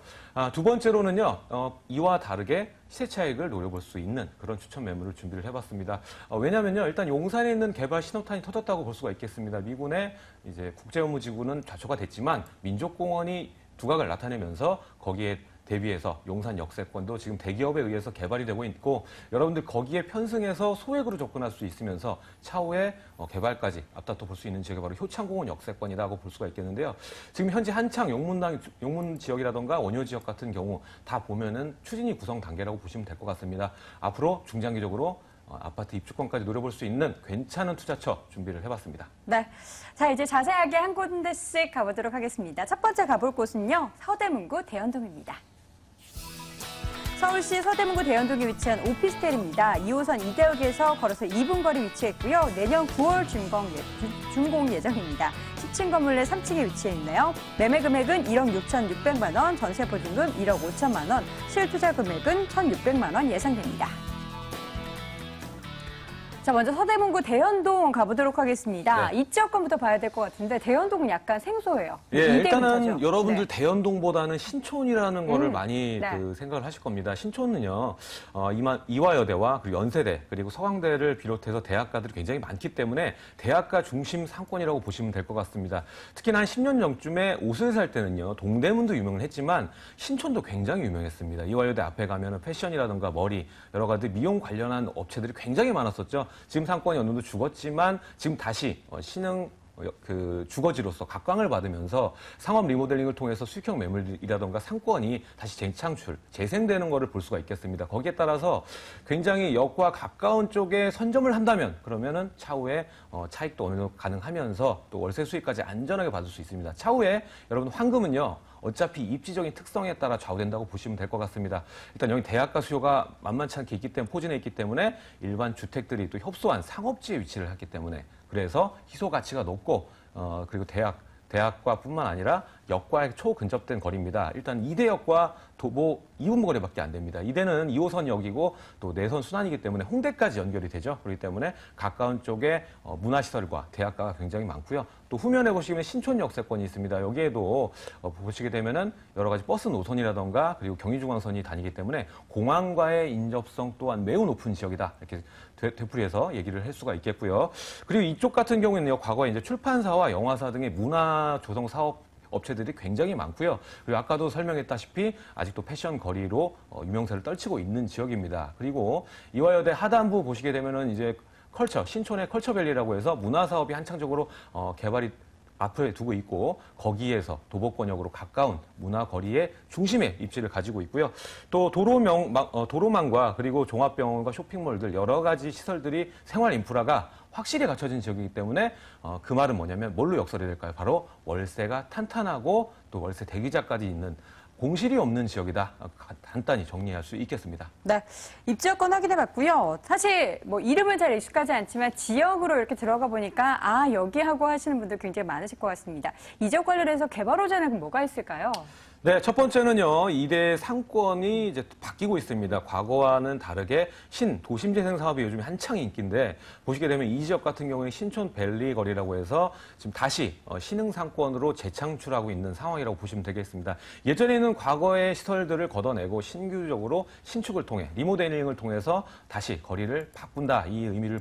두 번째로는요, 이와 다르게 시세 차익을 노려볼 수 있는 그런 추천 매물을 준비를 해봤습니다. 왜냐면요, 일단 용산에 있는 개발 신호탄이 터졌다고 볼 수가 있겠습니다. 미군의 이제 국제업무지구는 좌초가 됐지만 민족공원이 두각을 나타내면서 거기에 대비해서 용산 역세권도 지금 대기업에 의해서 개발이 되고 있고 여러분들 거기에 편승해서 소액으로 접근할 수 있으면서 차후에 개발까지 앞다퉈 볼 수 있는 지역이 바로 효창공원 역세권이라고 볼 수가 있겠는데요. 지금 현재 한창 용문 지역이라던가 원효 지역 같은 경우 다 보면은 추진이 구성 단계라고 보시면 될 것 같습니다. 앞으로 중장기적으로 아파트 입주권까지 노려볼 수 있는 괜찮은 투자처 준비를 해봤습니다. 네, 자 이제 자세하게 한 군데씩 가보도록 하겠습니다. 첫 번째 가볼 곳은요, 서대문구 대연동입니다. 서울시 서대문구 대연동에 위치한 오피스텔입니다. 2호선 이대역에서 걸어서 2분 거리 위치해 있고요. 내년 9월 준공 예정입니다. 10층 건물 내 3층에 위치해 있네요. 매매 금액은 1억 6,600만 원, 전세 보증금 1억 5천만 원, 실투자 금액은 1,600만 원 예상됩니다. 자, 먼저 서대문구 대연동 가보도록 하겠습니다. 네. 이 지역권부터 봐야 될 것 같은데 대연동은 약간 생소해요. 예, 일단은 이대부터죠. 여러분들 네. 대연동보다는 신촌이라는 거를 많이 네. 생각을 하실 겁니다. 신촌은요, 이화여대와 그리고 연세대 그리고 서강대를 비롯해서 대학가들이 굉장히 많기 때문에 대학가 중심 상권이라고 보시면 될 것 같습니다. 특히나 한 10년 전쯤에 옷을 살 때는요, 동대문도 유명은 했지만 신촌도 굉장히 유명했습니다. 이화여대 앞에 가면은 패션이라든가 머리, 여러 가지 미용 관련한 업체들이 굉장히 많았었죠. 지금 상권이 어느 정도 죽었지만 지금 다시 신흥 주거지로서 각광을 받으면서 상업 리모델링을 통해서 수익형 매물이라던가 상권이 다시 재창출, 재생되는 것을 볼 수가 있겠습니다. 거기에 따라서 굉장히 역과 가까운 쪽에 선점을 한다면 그러면은 차후에 차익도 어느 정도 가능하면서 또 월세 수익까지 안전하게 받을 수 있습니다. 차후에 여러분 황금은요, 어차피 입지적인 특성에 따라 좌우된다고 보시면 될 것 같습니다. 일단 여기 대학가 수요가 만만치 않게 있기 때문에 포진해 있기 때문에 일반 주택들이 또 협소한 상업지에 위치를 했기 때문에 그래서 희소 가치가 높고 그리고 대학과뿐만 아니라 역과에 초근접된 거리입니다. 일단 이대역과 도보 2분 거리밖에 안 됩니다. 이대는 2호선역이고 또 내선 순환이기 때문에 홍대까지 연결이 되죠. 그렇기 때문에 가까운 쪽에 문화시설과 대학가가 굉장히 많고요. 또 후면에 보시면 신촌 역세권이 있습니다. 여기에도 보시게 되면은 여러 가지 버스 노선이라던가 그리고 경의중앙선이 다니기 때문에 공항과의 인접성 또한 매우 높은 지역이다. 이렇게 되풀이해서 얘기를 할 수가 있겠고요. 그리고 이쪽 같은 경우에는요, 과거에 이제 출판사와 영화사 등의 문화 조성 사업 업체들이 굉장히 많고요. 그리고 아까도 설명했다시피 아직도 패션 거리로 유명세를 떨치고 있는 지역입니다. 그리고 이화여대 하단부 보시게 되면은 이제 신촌의 컬처밸리라고 해서 문화 사업이 한창적으로 개발이 앞에 두고 있고 거기에서 도보권역으로 가까운 문화거리의 중심에 입지를 가지고 있고요. 또 도로망과 그리고 종합병원과 쇼핑몰들 여러 가지 시설들이 생활 인프라가 확실히 갖춰진 지역이기 때문에 그 말은 뭐냐면 뭘로 역설이 될까요? 바로 월세가 탄탄하고 또 월세 대기자까지 있는 공실이 없는 지역이다. 간단히 정리할 수 있겠습니다. 네, 입지여건 확인해봤고요. 사실 뭐 이름은 잘 익숙하지 않지만 지역으로 이렇게 들어가 보니까 아 여기 하고 하시는 분들 굉장히 많으실 것 같습니다. 이 지역 관련해서 개발 호재는 뭐가 있을까요? 네, 첫 번째는요, 이대 상권이 이제 바뀌고 있습니다. 과거와는 다르게 신도심재생 사업이 요즘에 한창 인기인데, 보시게 되면 이 지역 같은 경우에 신촌밸리 거리라고 해서 지금 다시 신흥 상권으로 재창출하고 있는 상황이라고 보시면 되겠습니다. 예전에는 과거의 시설들을 걷어내고 신규적으로 신축을 통해, 리모델링을 통해서 다시 거리를 바꾼다, 이 의미를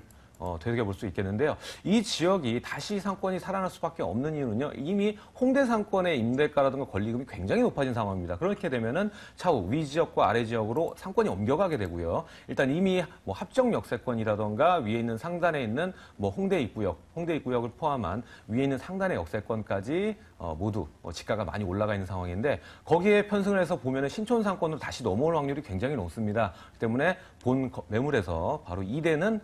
되새겨볼 수 있겠는데요. 이 지역이 다시 상권이 살아날 수밖에 없는 이유는요. 이미 홍대 상권의 임대가라든가 권리금이 굉장히 높아진 상황입니다. 그렇게 되면은 차후 위 지역과 아래 지역으로 상권이 옮겨가게 되고요. 일단 이미 뭐 합정 역세권이라든가 위에 있는 상단에 있는 뭐 홍대 입구역을 포함한 위에 있는 상단의 역세권까지 모두 지가가 많이 올라가 있는 상황인데 거기에 편승을 해서 보면은 신촌 상권으로 다시 넘어올 확률이 굉장히 높습니다. 그렇기 때문에 본 매물에서 바로 이대는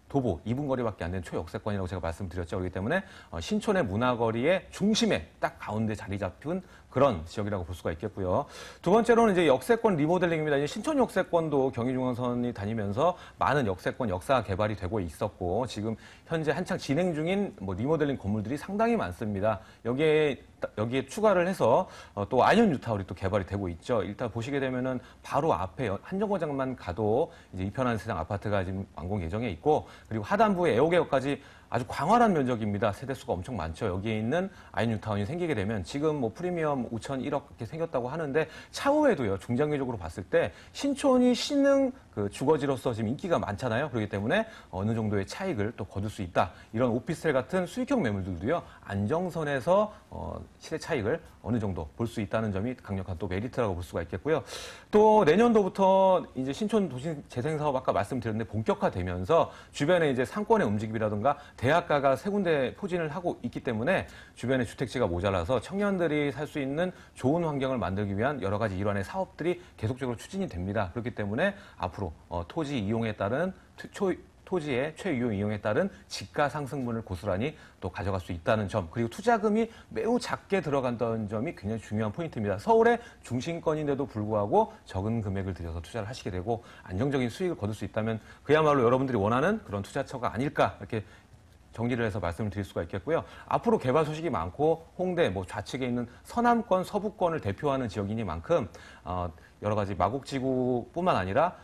도보 2분 거리밖에 안 되는 초역세권이라고 제가 말씀드렸죠. 그렇기 때문에 신촌의 문화거리의 중심에 딱 가운데 자리 잡힌 그런 지역이라고 볼 수가 있겠고요. 두 번째로는 이제 역세권 리모델링입니다. 이제 신촌 역세권도 경의중앙선이 다니면서 많은 역세권 역사 개발이 되고 있었고 지금 현재 한창 진행 중인 뭐 리모델링 건물들이 상당히 많습니다. 여기에 추가를 해서 또 아이언 뉴타운이 또 개발이 되고 있죠. 일단 보시게 되면은 바로 앞에 한정거장만 가도 이제 이편한 세상 아파트가 지금 완공 예정에 있고 그리고 하단부에 애호개역까지 아주 광활한 면적입니다. 세대수가 엄청 많죠. 여기에 있는 아이언 뉴타운이 생기게 되면 지금 뭐 프리미엄 5천 1억 이렇게 생겼다고 하는데 차후에도요. 중장기적으로 봤을 때 신촌이 신흥 그 주거지로서 지금 인기가 많잖아요. 그렇기 때문에 어느 정도의 차익을 또 거둘 수 있다. 이런 오피스텔 같은 수익형 매물들도요. 안정선에서 시세 차익을 어느 정도 볼 수 있다는 점이 강력한 또 메리트라고 볼 수가 있겠고요. 또 내년도부터 이제 신촌 도심 재생 사업 아까 말씀드렸는데 본격화되면서 주변에 이제 상권의 움직임이라든가 대학가가 세 군데 포진을 하고 있기 때문에 주변에 주택지가 모자라서 청년들이 살 수 있는 좋은 환경을 만들기 위한 여러 가지 일환의 사업들이 계속적으로 추진이 됩니다. 그렇기 때문에 앞으로 토지 이용에 따른 토지의 최유용 이용에 따른 지가 상승분을 고스란히 또 가져갈 수 있다는 점, 그리고 투자금이 매우 작게 들어간다는 점이 굉장히 중요한 포인트입니다. 서울의 중심권인데도 불구하고 적은 금액을 들여서 투자를 하시게 되고 안정적인 수익을 거둘 수 있다면 그야말로 여러분들이 원하는 그런 투자처가 아닐까 이렇게 정리를 해서 말씀을 드릴 수가 있겠고요. 앞으로 개발 소식이 많고 홍대 뭐 좌측에 있는 서남권, 서부권을 대표하는 지역이니만큼 여러 가지 마곡지구뿐만 아니라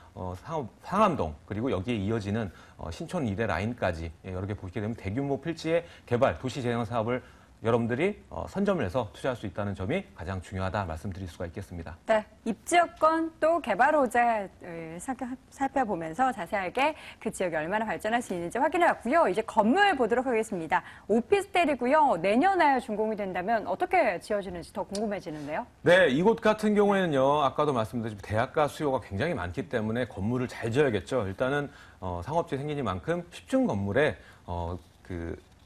상암동 그리고 여기에 이어지는 신촌 이대 라인까지 여러 개 보게 되면 대규모 필지의 개발, 도시 재생 사업을 여러분들이 선점을 해서 투자할 수 있다는 점이 가장 중요하다 말씀드릴 수가 있겠습니다. 네, 입지여건 또 개발 호재를 살펴보면서 자세하게 그 지역이 얼마나 발전할 수 있는지 확인해봤고요. 이제 건물 보도록 하겠습니다. 오피스텔이고요. 내년에 준공이 된다면 어떻게 지어지는지 더 궁금해지는데요. 네, 이곳 같은 경우에는요. 아까도 말씀드렸지만 대학가 수요가 굉장히 많기 때문에 건물을 잘 지어야겠죠. 일단은 상업지 생기니만큼 10층 건물에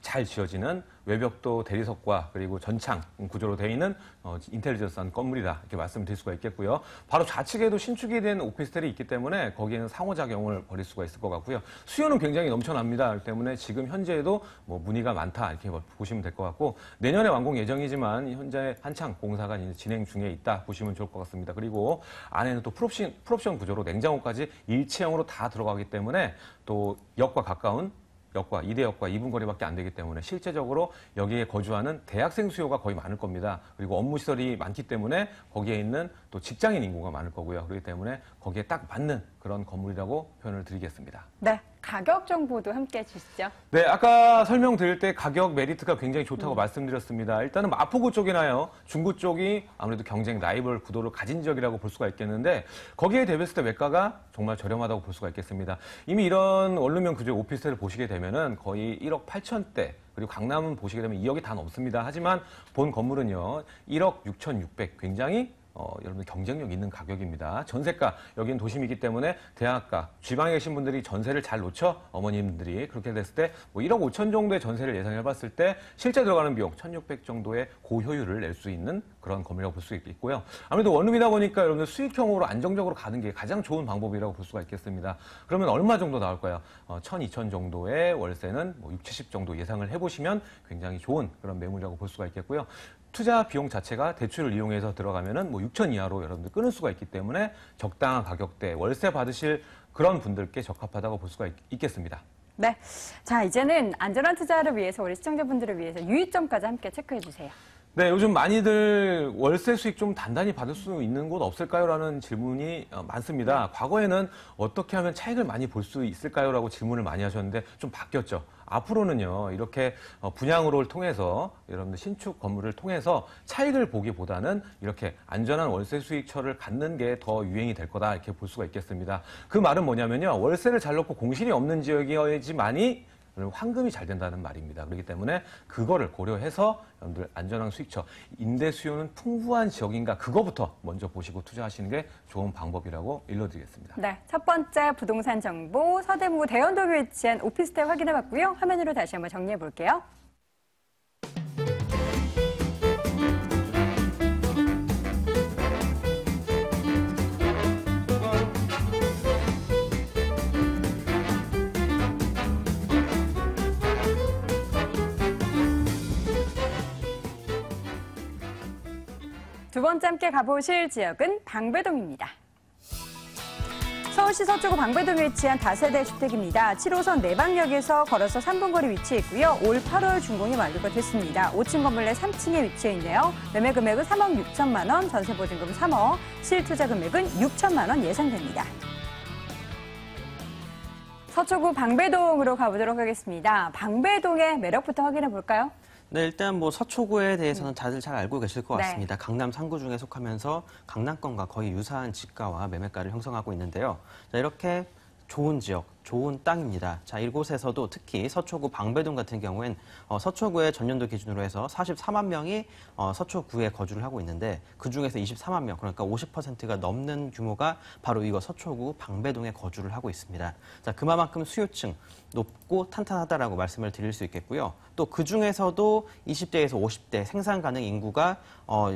잘 지어지는 외벽도 대리석과 그리고 전창 구조로 되어 있는 인텔리전스한 건물이다 이렇게 말씀드릴 수가 있겠고요. 바로 좌측에도 신축이 된 오피스텔이 있기 때문에 거기에는 상호작용을 벌일 수가 있을 것 같고요. 수요는 굉장히 넘쳐납니다. 그렇기 때문에 지금 현재에도 뭐 문의가 많다 이렇게 보시면 될 것 같고 내년에 완공 예정이지만 현재 한창 공사가 이제 진행 중에 있다 보시면 좋을 것 같습니다. 그리고 안에는 또 풀옵션 구조로 냉장고까지 일체형으로 다 들어가기 때문에 또 역과 가까운 이대역과 2분 거리밖에 안 되기 때문에 실제적으로 여기에 거주하는 대학생 수요가 거의 많을 겁니다. 그리고 업무 시설이 많기 때문에 거기에 있는 또 직장인 인구가 많을 거고요. 그렇기 때문에 거기에 딱 맞는 그런 건물이라고 표현을 드리겠습니다. 네, 가격 정보도 함께 해주시죠. 네, 아까 설명드릴 때 가격 메리트가 굉장히 좋다고 말씀드렸습니다. 일단은 마포구 쪽이나요, 중구 쪽이 아무래도 경쟁 라이벌 구도를 가진 지역이라고 볼 수가 있겠는데 거기에 대비했을 때 매가가 정말 저렴하다고 볼 수가 있겠습니다. 이미 이런 원룸형 구조의 오피스텔을 보시게 되면은 거의 1억 8천대 그리고 강남은 보시게 되면 2억이 다 넘습니다. 하지만 본 건물은요, 1억 6,600 굉장히 여러분들 경쟁력 있는 가격입니다. 전세가, 여기는 도심이기 때문에 대학가, 지방에 계신 분들이 전세를 잘 놓죠? 어머님들이. 그렇게 됐을 때 뭐 1억 5천 정도의 전세를 예상해봤을 때 실제 들어가는 비용 1,600 정도의 고효율을 낼 수 있는 그런 건물이라고 볼 수 있고요. 아무래도 원룸이다 보니까 여러분들 수익형으로 안정적으로 가는 게 가장 좋은 방법이라고 볼 수가 있겠습니다. 그러면 얼마 정도 나올까요? 1,000, 2,000 정도의 월세는 뭐 6, 70 정도 예상을 해보시면 굉장히 좋은 그런 매물이라고 볼 수가 있겠고요. 투자 비용 자체가 대출을 이용해서 들어가면은 뭐 6천 이하로 여러분들 끊을 수가 있기 때문에 적당한 가격대 월세 받으실 그런 분들께 적합하다고 볼 수가 있겠습니다. 네. 자, 이제는 안전한 투자를 위해서 우리 시청자분들을 위해서 유의점까지 함께 체크해 주세요. 네, 요즘 많이들 월세 수익 좀 단단히 받을 수 있는 곳 없을까요? 라는 질문이 많습니다. 과거에는 어떻게 하면 차익을 많이 볼 수 있을까요? 라고 질문을 많이 하셨는데 좀 바뀌었죠. 앞으로는요, 이렇게 분양으로를 통해서 여러분들 신축 건물을 통해서 차익을 보기보다는 이렇게 안전한 월세 수익처를 갖는 게 더 유행이 될 거다 이렇게 볼 수가 있겠습니다. 그 말은 뭐냐면요, 월세를 잘 넣고 공실이 없는 지역이어야지만이 환금이 잘 된다는 말입니다. 그렇기 때문에 그거를 고려해서 여러분들 안전한 수익처, 임대 수요는 풍부한 지역인가 그거부터 먼저 보시고 투자하시는 게 좋은 방법이라고 일러드리겠습니다. 네, 첫 번째 부동산 정보 서대문구 대연동에 위치한 오피스텔 확인해봤고요. 화면으로 다시 한번 정리해볼게요. 두 번째 함께 가보실 지역은 방배동입니다. 서울시 서초구 방배동에 위치한 다세대 주택입니다. 7호선 내방역에서 걸어서 3분 거리 위치해 있고요. 올 8월 준공이 완료가 됐습니다. 5층 건물 내 3층에 위치해 있네요. 매매 금액은 3억 6천만 원, 전세 보증금 3억, 실투자 금액은 6천만 원 예상됩니다. 서초구 방배동으로 가보도록 하겠습니다. 방배동의 매력부터 확인해 볼까요? 네, 일단 뭐 서초구에 대해서는 다들 잘 알고 계실 것 네. 같습니다. 강남 3구 중에 속하면서 강남권과 거의 유사한 지가와 매매가를 형성하고 있는데요. 자, 이렇게 좋은 지역, 좋은 땅입니다. 자, 이곳에서도 특히 서초구 방배동 같은 경우엔 서초구의 전년도 기준으로 해서 44만 명이 서초구에 거주를 하고 있는데 그중에서 24만 명, 그러니까 50%가 넘는 규모가 바로 이거 서초구 방배동에 거주를 하고 있습니다. 자, 그만큼 수요층 높고 탄탄하다라고 말씀을 드릴 수 있겠고요. 또 그중에서도 20대에서 50대 생산 가능 인구가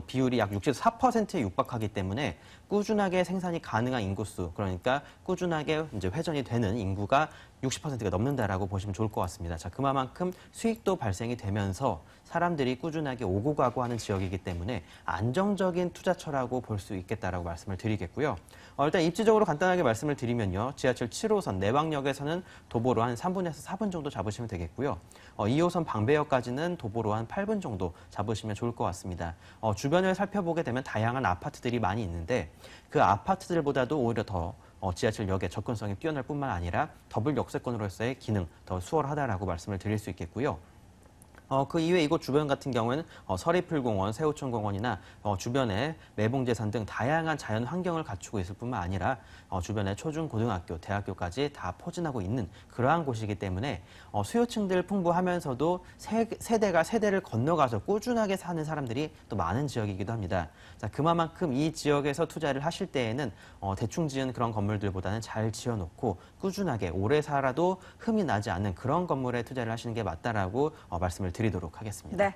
비율이 약 64%에 육박하기 때문에 꾸준하게 생산이 가능한 인구수, 그러니까 꾸준하게 이제 회전이 되는 인구가 60%가 넘는다라고 보시면 좋을 것 같습니다. 자, 그만큼 수익도 발생이 되면서 사람들이 꾸준하게 오고 가고 하는 지역이기 때문에 안정적인 투자처라고 볼 수 있겠다라고 말씀을 드리겠고요. 일단 입지적으로 간단하게 말씀을 드리면요. 지하철 7호선 내방역에서는 도보로 한 3분에서 4분 정도 잡으시면 되겠고요. 2호선 방배역까지는 도보로 한 8분 정도 잡으시면 좋을 것 같습니다. 주변을 살펴보게 되면 다양한 아파트들이 많이 있는데 그 아파트들보다도 오히려 더 지하철역의 접근성이 뛰어날 뿐만 아니라 더블 역세권으로서의 기능 더 수월하다라고 말씀을 드릴 수 있겠고요. 그 이외 이곳 주변 같은 경우에는 서리풀공원, 새우천공원이나 주변에 매봉재산 등 다양한 자연 환경을 갖추고 있을 뿐만 아니라 주변에 초중 고등학교, 대학교까지 다 포진하고 있는 그러한 곳이기 때문에 수요층들 풍부하면서도 세대가 세대를 건너가서 꾸준하게 사는 사람들이 또 많은 지역이기도 합니다. 자, 그만큼 이 지역에서 투자를 하실 때에는 대충 지은 그런 건물들보다는 잘 지어놓고 꾸준하게 오래 살아도 흠이 나지 않는 그런 건물에 투자를 하시는 게 맞다라고 말씀을 드리도록 하겠습니다. 네,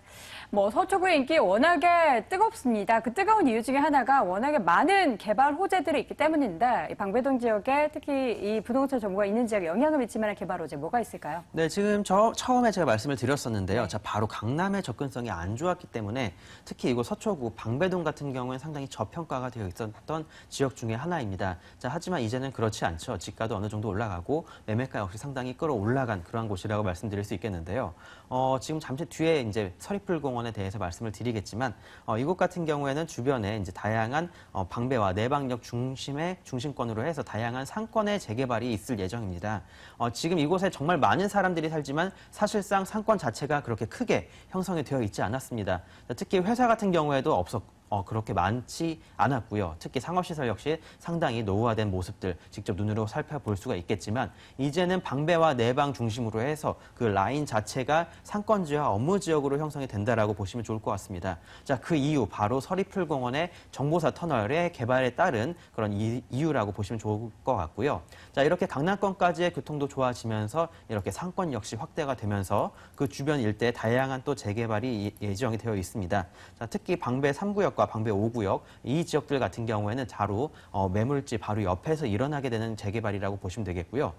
뭐 서초구의 인기 워낙에 뜨겁습니다. 그 뜨거운 이유 중에 하나가 워낙에 많은 개발 호재들이 있기 때문인데 이 방배동 지역에 특히 이 부동산 정보가 있는 지역에 영향을 미칠 만한 개발 호재 뭐가 있을까요? 네, 지금 처음에 제가 말씀을 드렸었는데요. 자, 바로 강남의 접근성이 안 좋았기 때문에 특히 이곳 서초구 방배동 같은 경우는 상당히 저평가가 되어 있었던 지역 중에 하나입니다. 자, 하지만 이제는 그렇지 않죠. 지가도 어느 정도 올라가고 매매가 역시 상당히 끌어올라간 그러한 곳이라고 말씀드릴 수 있겠는데요. 지금 잠시 뒤에 이제 서리풀공원에 대해서 말씀을 드리겠지만 이곳 같은 경우에는 주변에 이제 다양한 방배와 내방역 중심권으로 해서 다양한 상권의 재개발이 있을 예정입니다. 지금 이곳에 정말 많은 사람들이 살지만 사실상 상권 자체가 그렇게 크게 형성이 되어 있지 않았습니다. 특히 회사 같은 경우에도 그렇게 많지 않았고요. 특히 상업시설 역시 상당히 노후화된 모습들 직접 눈으로 살펴볼 수가 있겠지만 이제는 방배와 내방 중심으로 해서 그 라인 자체가 상권지와 업무지역으로 형성이 된다라고 보시면 좋을 것 같습니다. 자, 그 이유 바로 서리풀공원의 정보사 터널의 개발에 따른 그런 이유라고 보시면 좋을 것 같고요. 자, 이렇게 강남권까지의 교통도 좋아지면서 이렇게 상권 역시 확대가 되면서 그 주변 일대에 다양한 또 재개발이 예정이 되어 있습니다. 자, 특히 방배 3구역과 방배 5구역 이 지역들 같은 경우에는 바로 매물지 바로 옆에서 일어나게 되는 재개발이라고 보시면 되겠고요.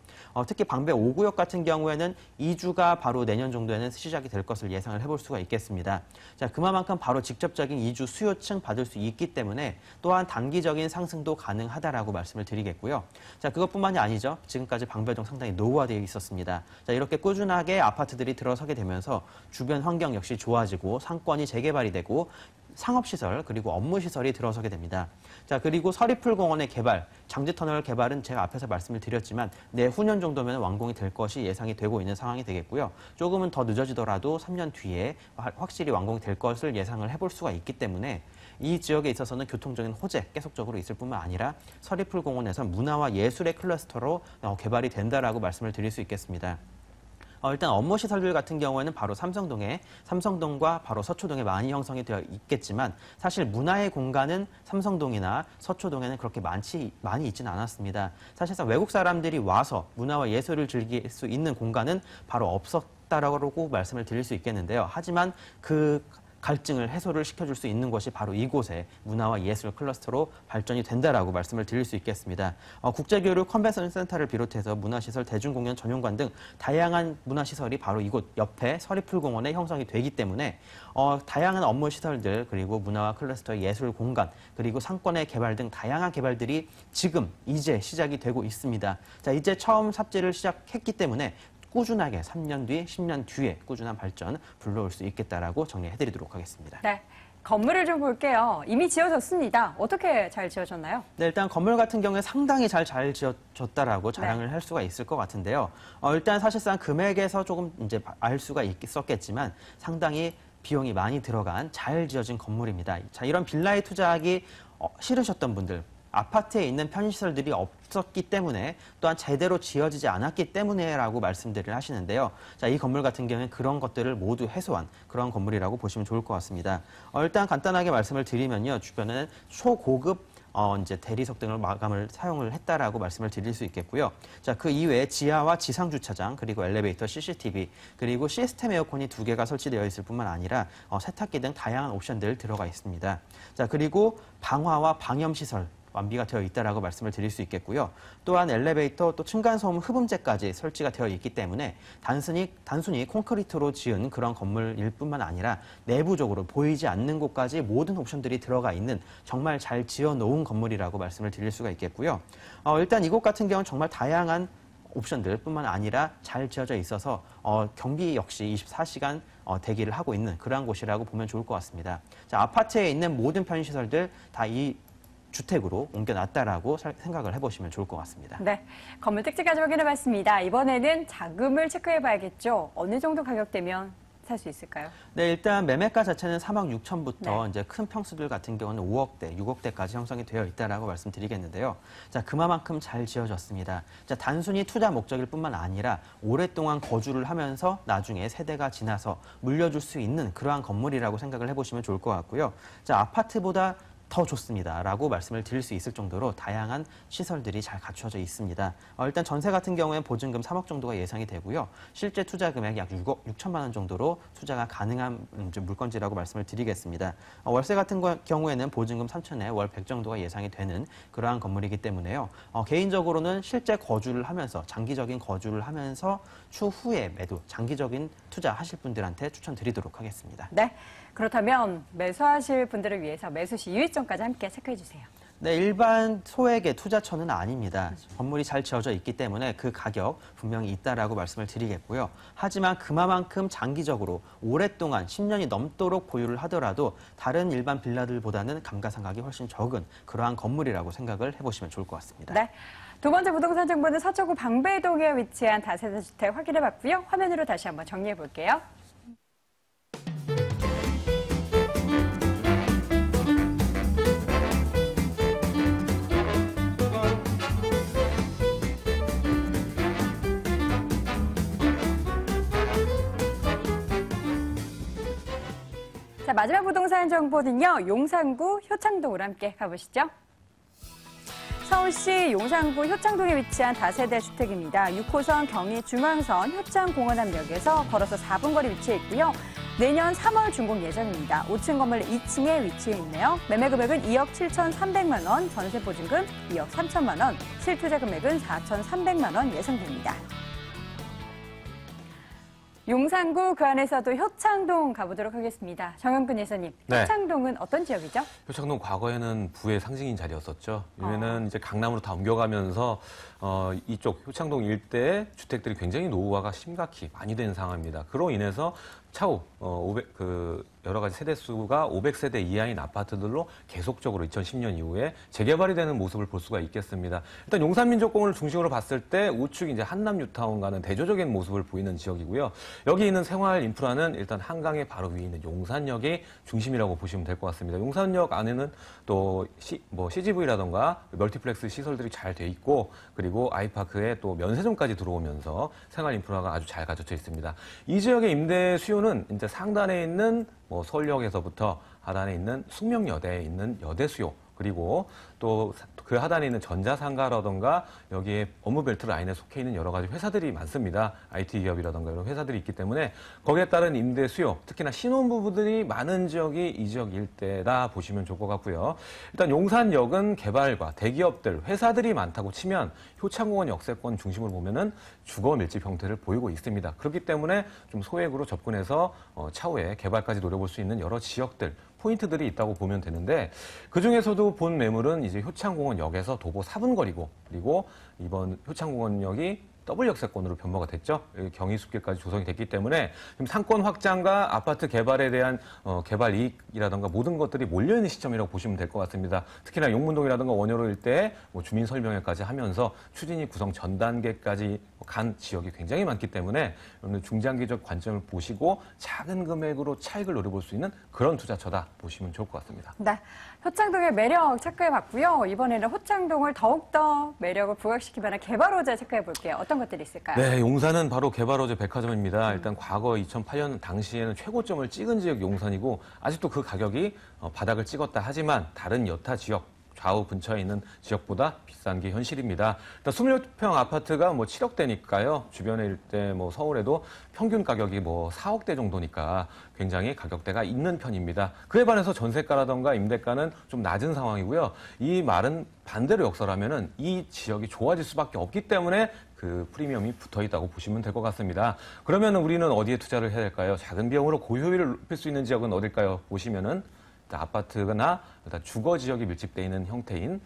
특히 방배 5구역 같은 경우에는 이주가 바로 내년 정도에는 시작이 될 것을 예상을 해볼 수가 있겠습니다. 자, 그만큼 바로 직접적인 이주 수요층 받을 수 있기 때문에 또한 단기적인 상승도 가능하다라고 말씀을 드리겠고요. 자, 그것뿐만이 아니죠. 지금까지 방배동 상당히 노후화되어 있었습니다. 자, 이렇게 꾸준하게 아파트들이 들어서게 되면서 주변 환경 역시 좋아지고 상권이 재개발이 되고 상업시설 그리고 업무시설이 들어서게 됩니다. 자, 그리고 서리풀공원의 개발, 장지터널 개발은 제가 앞에서 말씀을 드렸지만 내후년 정도면 완공이 될 것이 예상이 되고 있는 상황이 되겠고요. 조금은 더 늦어지더라도 3년 뒤에 확실히 완공이 될 것을 예상을 해볼 수가 있기 때문에 이 지역에 있어서는 교통적인 호재 계속적으로 있을 뿐만 아니라 서리풀공원에서 문화와 예술의 클러스터로 개발이 된다라고 말씀을 드릴 수 있겠습니다. 일단 업무시설들 같은 경우에는 바로 삼성동과 바로 서초동에 많이 형성이 되어 있겠지만 사실 문화의 공간은 삼성동이나 서초동에는 그렇게 많이 있지는 않았습니다. 사실상 외국 사람들이 와서 문화와 예술을 즐길 수 있는 공간은 바로 없었다라고 말씀을 드릴 수 있겠는데요. 하지만 그 갈증을 해소를 시켜줄 수 있는 것이 바로 이곳의 문화와 예술 클러스터로 발전이 된다라고 말씀을 드릴 수 있겠습니다. 국제교류 컨벤션 센터를 비롯해서 문화시설, 대중공연 전용관 등 다양한 문화시설이 바로 이곳 옆에 서리풀공원에 형성이 되기 때문에 다양한 업무시설들 그리고 문화와 클러스터의 예술 공간 그리고 상권의 개발 등 다양한 개발들이 지금 이제 시작이 되고 있습니다. 자, 이제 처음 삽질을 시작했기 때문에 꾸준하게 3년 뒤, 10년 뒤에 꾸준한 발전 불러올 수 있겠다라고 정리해드리도록 하겠습니다. 네, 건물을 좀 볼게요. 이미 지어졌습니다. 어떻게 잘 지어졌나요? 네, 일단 건물 같은 경우에 상당히 잘 지어졌다라고 자랑을 할 수가 있을 것 같은데요. 일단 사실상 금액에서 조금 이제 알 수가 있었겠지만 상당히 비용이 많이 들어간 잘 지어진 건물입니다. 자, 이런 빌라에 투자하기 싫으셨던 분들, 아파트에 있는 편의시설들이 없었기 때문에 또한 제대로 지어지지 않았기 때문에라고 말씀들을 하시는데요. 자, 이 건물 같은 경우는 그런 것들을 모두 해소한 그런 건물이라고 보시면 좋을 것 같습니다. 일단 간단하게 말씀을 드리면요. 주변에는 초고급 이제 대리석 등을 마감을 사용을 했다라고 말씀을 드릴 수 있겠고요. 자, 그 이외에 지하와 지상 주차장 그리고 엘리베이터, CCTV 그리고 시스템 에어컨이 2개가 설치되어 있을 뿐만 아니라 세탁기 등 다양한 옵션들 들어가 있습니다. 자, 그리고 방화와 방염 시설 완비가 되어 있다라고 말씀을 드릴 수 있겠고요. 또한 엘리베이터, 또 층간소음 흡음재까지 설치가 되어 있기 때문에 단순히 콘크리트로 지은 그런 건물일 뿐만 아니라 내부적으로 보이지 않는 곳까지 모든 옵션들이 들어가 있는 정말 잘 지어놓은 건물이라고 말씀을 드릴 수가 있겠고요. 일단 이곳 같은 경우는 정말 다양한 옵션들 뿐만 아니라 잘 지어져 있어서 경비 역시 24시간 대기를 하고 있는 그러한 곳이라고 보면 좋을 것 같습니다. 자, 아파트에 있는 모든 편의시설들 다 이 주택으로 옮겨놨다라고 생각을 해보시면 좋을 것 같습니다. 네, 건물 특징까지 확인해봤습니다. 이번에는 자금을 체크해봐야겠죠. 어느 정도 가격대면 살 수 있을까요? 네, 일단 매매가 자체는 3억 6천부터 네. 이제 큰 평수들 같은 경우는 5억대, 6억대까지 형성이 되어 있다라고 말씀드리겠는데요. 자, 그만큼 잘 지어졌습니다. 자, 단순히 투자 목적일 뿐만 아니라 오랫동안 거주를 하면서 나중에 세대가 지나서 물려줄 수 있는 그러한 건물이라고 생각을 해보시면 좋을 것 같고요. 자, 아파트보다 더 좋습니다라고 말씀을 드릴 수 있을 정도로 다양한 시설들이 잘 갖춰져 있습니다. 일단 전세 같은 경우에는 보증금 3억 정도가 예상이 되고요. 실제 투자 금액 약 6억 6천만 원 정도로 투자가 가능한 물건지라고 말씀을 드리겠습니다. 월세 같은 경우에는 보증금 3천에 월 100 정도가 예상이 되는 그러한 건물이기 때문에요. 개인적으로는 실제 거주를 하면서 장기적인 거주를 하면서 추후에 매도, 장기적인 투자하실 분들한테 추천드리도록 하겠습니다. 네, 그렇다면 매수하실 분들을 위해서 매수 시 유의점까지 함께 체크해주세요. 네, 일반 소액의 투자처는 아닙니다. 건물이 잘 지어져 있기 때문에 그 가격 분명히 있다라고 말씀을 드리겠고요. 하지만 그만큼 장기적으로 오랫동안 10년이 넘도록 보유를 하더라도 다른 일반 빌라들보다는 감가상각이 훨씬 적은 그러한 건물이라고 생각을 해보시면 좋을 것 같습니다. 네, 두 번째 부동산 정보는 서초구 방배동에 위치한 다세대 주택 확인해봤고요. 화면으로 다시 한번 정리해볼게요. 자, 마지막 부동산 정보는요. 용산구 효창동으로 함께 가보시죠. 서울시 용산구 효창동에 위치한 다세대 주택입니다. 6호선 경의 중앙선 효창공원암역에서 걸어서 4분 거리 위치해 있고요. 내년 3월 준공 예정입니다. 5층 건물 2층에 위치해 있네요. 매매 금액은 2억 7,300만 원, 전세 보증금 2억 3천만 원, 실투자 금액은 4,300만 원 예상됩니다. 용산구 그 안에서도 효창동 가보도록 하겠습니다. 정영근 예사님, 네. 효창동은 어떤 지역이죠? 효창동 과거에는 부의 상징인 자리였었죠. 요새는 이제 강남으로 다 옮겨가면서 이쪽 효창동 일대의 주택들이 굉장히 노후화가 심각히 많이 된 상황입니다. 그로 인해서 차후 여러 가지 세대 수가 500세대 이하인 아파트들로 계속적으로 2010년 이후에 재개발이 되는 모습을 볼 수가 있겠습니다. 일단 용산민족공원을 중심으로 봤을 때 우측 이제 한남 뉴타운과는 대조적인 모습을 보이는 지역이고요. 여기 있는 생활 인프라는 일단 한강의 바로 위에 있는 용산역이 중심이라고 보시면 될 것 같습니다. 용산역 안에는 또 CGV라던가 멀티플렉스 시설들이 잘 돼 있고, 그리고 아이파크에 또 면세점까지 들어오면서 생활 인프라가 아주 잘 갖춰져 있습니다. 이 지역의 임대 수요는 이제 상단에 있는 서울역에서부터 하단에 있는 숙명여대에 있는 여대 수요, 그리고 또 그 하단에 있는 전자상가라던가 여기에 업무벨트 라인에 속해 있는 여러 가지 회사들이 많습니다. IT 기업이라던가 이런 회사들이 있기 때문에 거기에 따른 임대 수요, 특히나 신혼부부들이 많은 지역이 이 지역 일대다 보시면 좋을 것 같고요. 일단 용산역은 개발과 대기업들, 회사들이 많다고 치면 효창공원 역세권 중심으로 보면은 주거 밀집 형태를 보이고 있습니다. 그렇기 때문에 좀 소액으로 접근해서 차후에 개발까지 노려볼 수 있는 여러 지역들, 포인트들이 있다고 보면 되는데, 그중에서도 본 매물은 이제 효창공원역에서 도보 4분 거리고, 그리고 이번 효창공원역이 더블 역세권으로 변모가 됐죠. 경의숲길까지 조성이 됐기 때문에 지금 상권 확장과 아파트 개발에 대한 개발 이익이라든가 모든 것들이 몰려있는 시점이라고 보시면 될 것 같습니다. 특히나 용문동이라든가 원효로 일대에 주민 설명회까지 하면서 추진이 구성 전 단계까지 간 지역이 굉장히 많기 때문에 여러분들 중장기적 관점을 보시고 작은 금액으로 차익을 노려볼 수 있는 그런 투자처다 보시면 좋을 것 같습니다. 네, 효창동의 매력 체크해봤고요. 이번에는 효창동을 더욱더 매력을 부각시키기 위한 개발 호재 체크해볼게요. 어떤 것들이 있을까요? 네, 용산은 바로 개발 호재 백화점입니다. 일단 과거 2008년 당시에는 최고점을 찍은 지역이 용산이고, 아직도 그 가격이 바닥을 찍었다 하지만 다른 여타 지역, 좌우 근처에 있는 지역보다 비싼 게 현실입니다. 일단 26평 아파트가 7억대니까요. 주변에 일대 서울에도 평균 가격이 4억대 정도니까 굉장히 가격대가 있는 편입니다. 그에 반해서 전세가라던가 임대가는 좀 낮은 상황이고요. 이 말은 반대로 역설하면은 이 지역이 좋아질 수밖에 없기 때문에 그 프리미엄이 붙어 있다고 보시면 될 것 같습니다. 그러면 우리는 어디에 투자를 해야 될까요? 작은 비용으로 고효율을 높일 수 있는 지역은 어딜까요? 보시면은 아파트나 주거 지역이 밀집되어 있는 형태인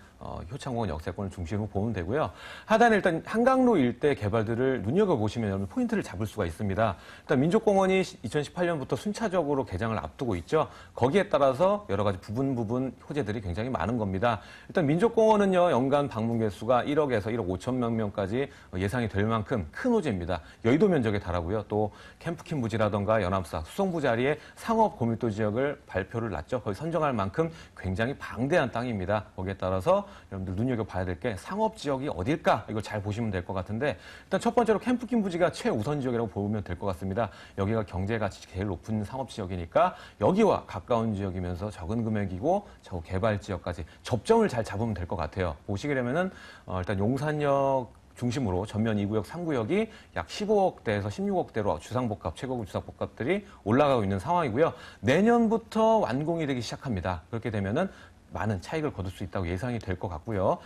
효창공원 역세권을 중심으로 보면 되고요. 하단에 일단 한강로 일대 개발들을 눈여겨보시면 여러분 포인트를 잡을 수가 있습니다. 일단 민족공원이 2018년부터 순차적으로 개장을 앞두고 있죠. 거기에 따라서 여러 가지 부분 호재들이 굉장히 많은 겁니다. 일단 민족공원은요, 연간 방문 개수가 1억에서 1억 5천만 명까지 예상이 될 만큼 큰 호재입니다. 여의도 면적에 달하고요. 또 캠프킨 부지라던가 연합사, 수성부 자리에 상업 고밀도 지역을 발표를 놨죠. 거의 선정할 만큼 굉장히 방대한 땅입니다. 거기에 따라서 여러분들 눈여겨봐야 될 게 상업 지역이 어딜까? 이걸 잘 보시면 될 것 같은데, 일단 첫 번째로 캠프킨 부지가 최우선 지역이라고 보면 될 것 같습니다. 여기가 경제 가치 제일 높은 상업 지역이니까 여기와 가까운 지역이면서 적은 금액이고 저 개발 지역까지 접점을 잘 잡으면 될 것 같아요. 보시게 되면은 일단 용산역 중심으로 전면 2구역, 3구역이 약 15억대에서 16억대로 주상복합, 최고급 주상복합들이 올라가고 있는 상황이고요. 내년부터 완공이 되기 시작합니다. 그렇게 되면은 많은 차익을 거둘 수 있다고 예상이 될 것 같고요.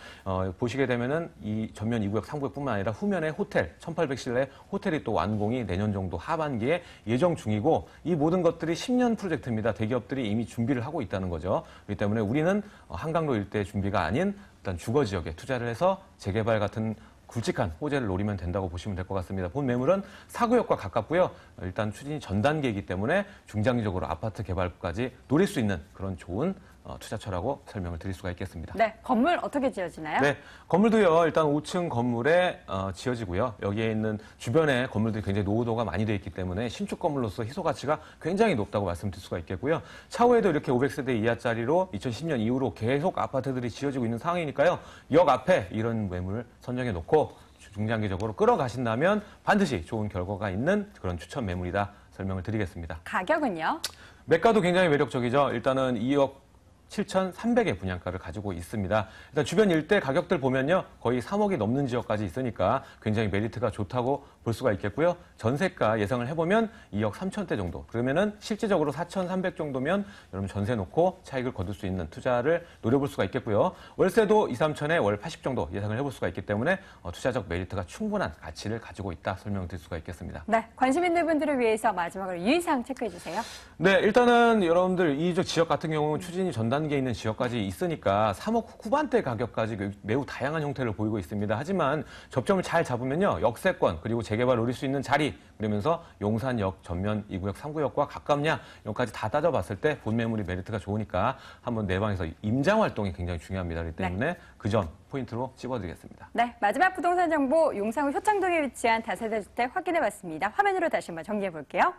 보시게 되면은 이 전면 2구역, 3구역뿐만 아니라 후면에 호텔, 1800실내 호텔이 또 완공이 내년 정도 하반기에 예정 중이고, 이 모든 것들이 10년 프로젝트입니다. 대기업들이 이미 준비를 하고 있다는 거죠. 그렇기 때문에 우리는 한강로 일대 준비가 아닌 일단 주거 지역에 투자를 해서 재개발 같은 굵직한 호재를 노리면 된다고 보시면 될 것 같습니다. 본 매물은 4구역과 가깝고요. 일단 추진이 전 단계이기 때문에 중장기적으로 아파트 개발까지 노릴 수 있는 그런 좋은 투자처라고 설명을 드릴 수가 있겠습니다. 네, 건물 어떻게 지어지나요? 네, 건물도요, 일단 5층 건물에 지어지고요. 여기에 있는 주변에 건물들이 굉장히 노후도가 많이 되어 있기 때문에 신축 건물로서 희소 가치가 굉장히 높다고 말씀드릴 수가 있겠고요. 차후에도 이렇게 500세대 이하짜리로 2010년 이후로 계속 아파트들이 지어지고 있는 상황이니까요. 역 앞에 이런 매물을 선정해 놓고 중장기적으로 끌어가신다면 반드시 좋은 결과가 있는 그런 추천 매물이다 설명을 드리겠습니다. 가격은요? 매가도 굉장히 매력적이죠. 일단은 2억 7,300의 분양가를 가지고 있습니다. 일단 주변 일대 가격들 보면요. 거의 3억이 넘는 지역까지 있으니까 굉장히 메리트가 좋다고 볼 수가 있겠고요. 전세가 예상을 해보면 2억 3천대 정도. 그러면은 실질적으로 4,300 정도면 여러분 전세 놓고 차익을 거둘 수 있는 투자를 노려볼 수가 있겠고요. 월세도 2, 3천에 월 80 정도 예상을 해볼 수가 있기 때문에 투자적 메리트가 충분한 가치를 가지고 있다 설명드릴 수가 있겠습니다. 네, 관심 있는 분들을 위해서 마지막으로 유의사항 체크해 주세요. 네, 일단은 여러분들 이 지역 같은 경우는 추진이 전 단계에 있는 지역까지 있으니까 3억 후반대 가격까지 매우 다양한 형태를 보이고 있습니다. 하지만 접점을 잘 잡으면요. 역세권 그리고 재개발 노릴 수 있는 자리 그러면서 용산역 전면 2구역 3구역과 가깝냐 여기까지 다 따져봤을 때 본 매물이 메리트가 좋으니까 한번 내방에서 임장 활동이 굉장히 중요합니다. 그렇기 때문에 그 점 포인트로 찝어드리겠습니다. 네, 마지막 부동산 정보 용산구 효창동에 위치한 다세대 주택 확인해 봤습니다. 화면으로 다시 한번 정리해 볼게요.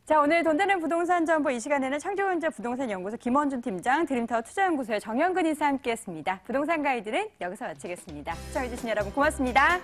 자, 오늘 돈 되는 부동산 정보 이 시간에는 창조은재 부동산 연구소 김원준 팀장, 드림타워 투자연구소의 정현근 이사 함께했습니다. 부동산 가이드는 여기서 마치겠습니다. 시청해주신 여러분 고맙습니다.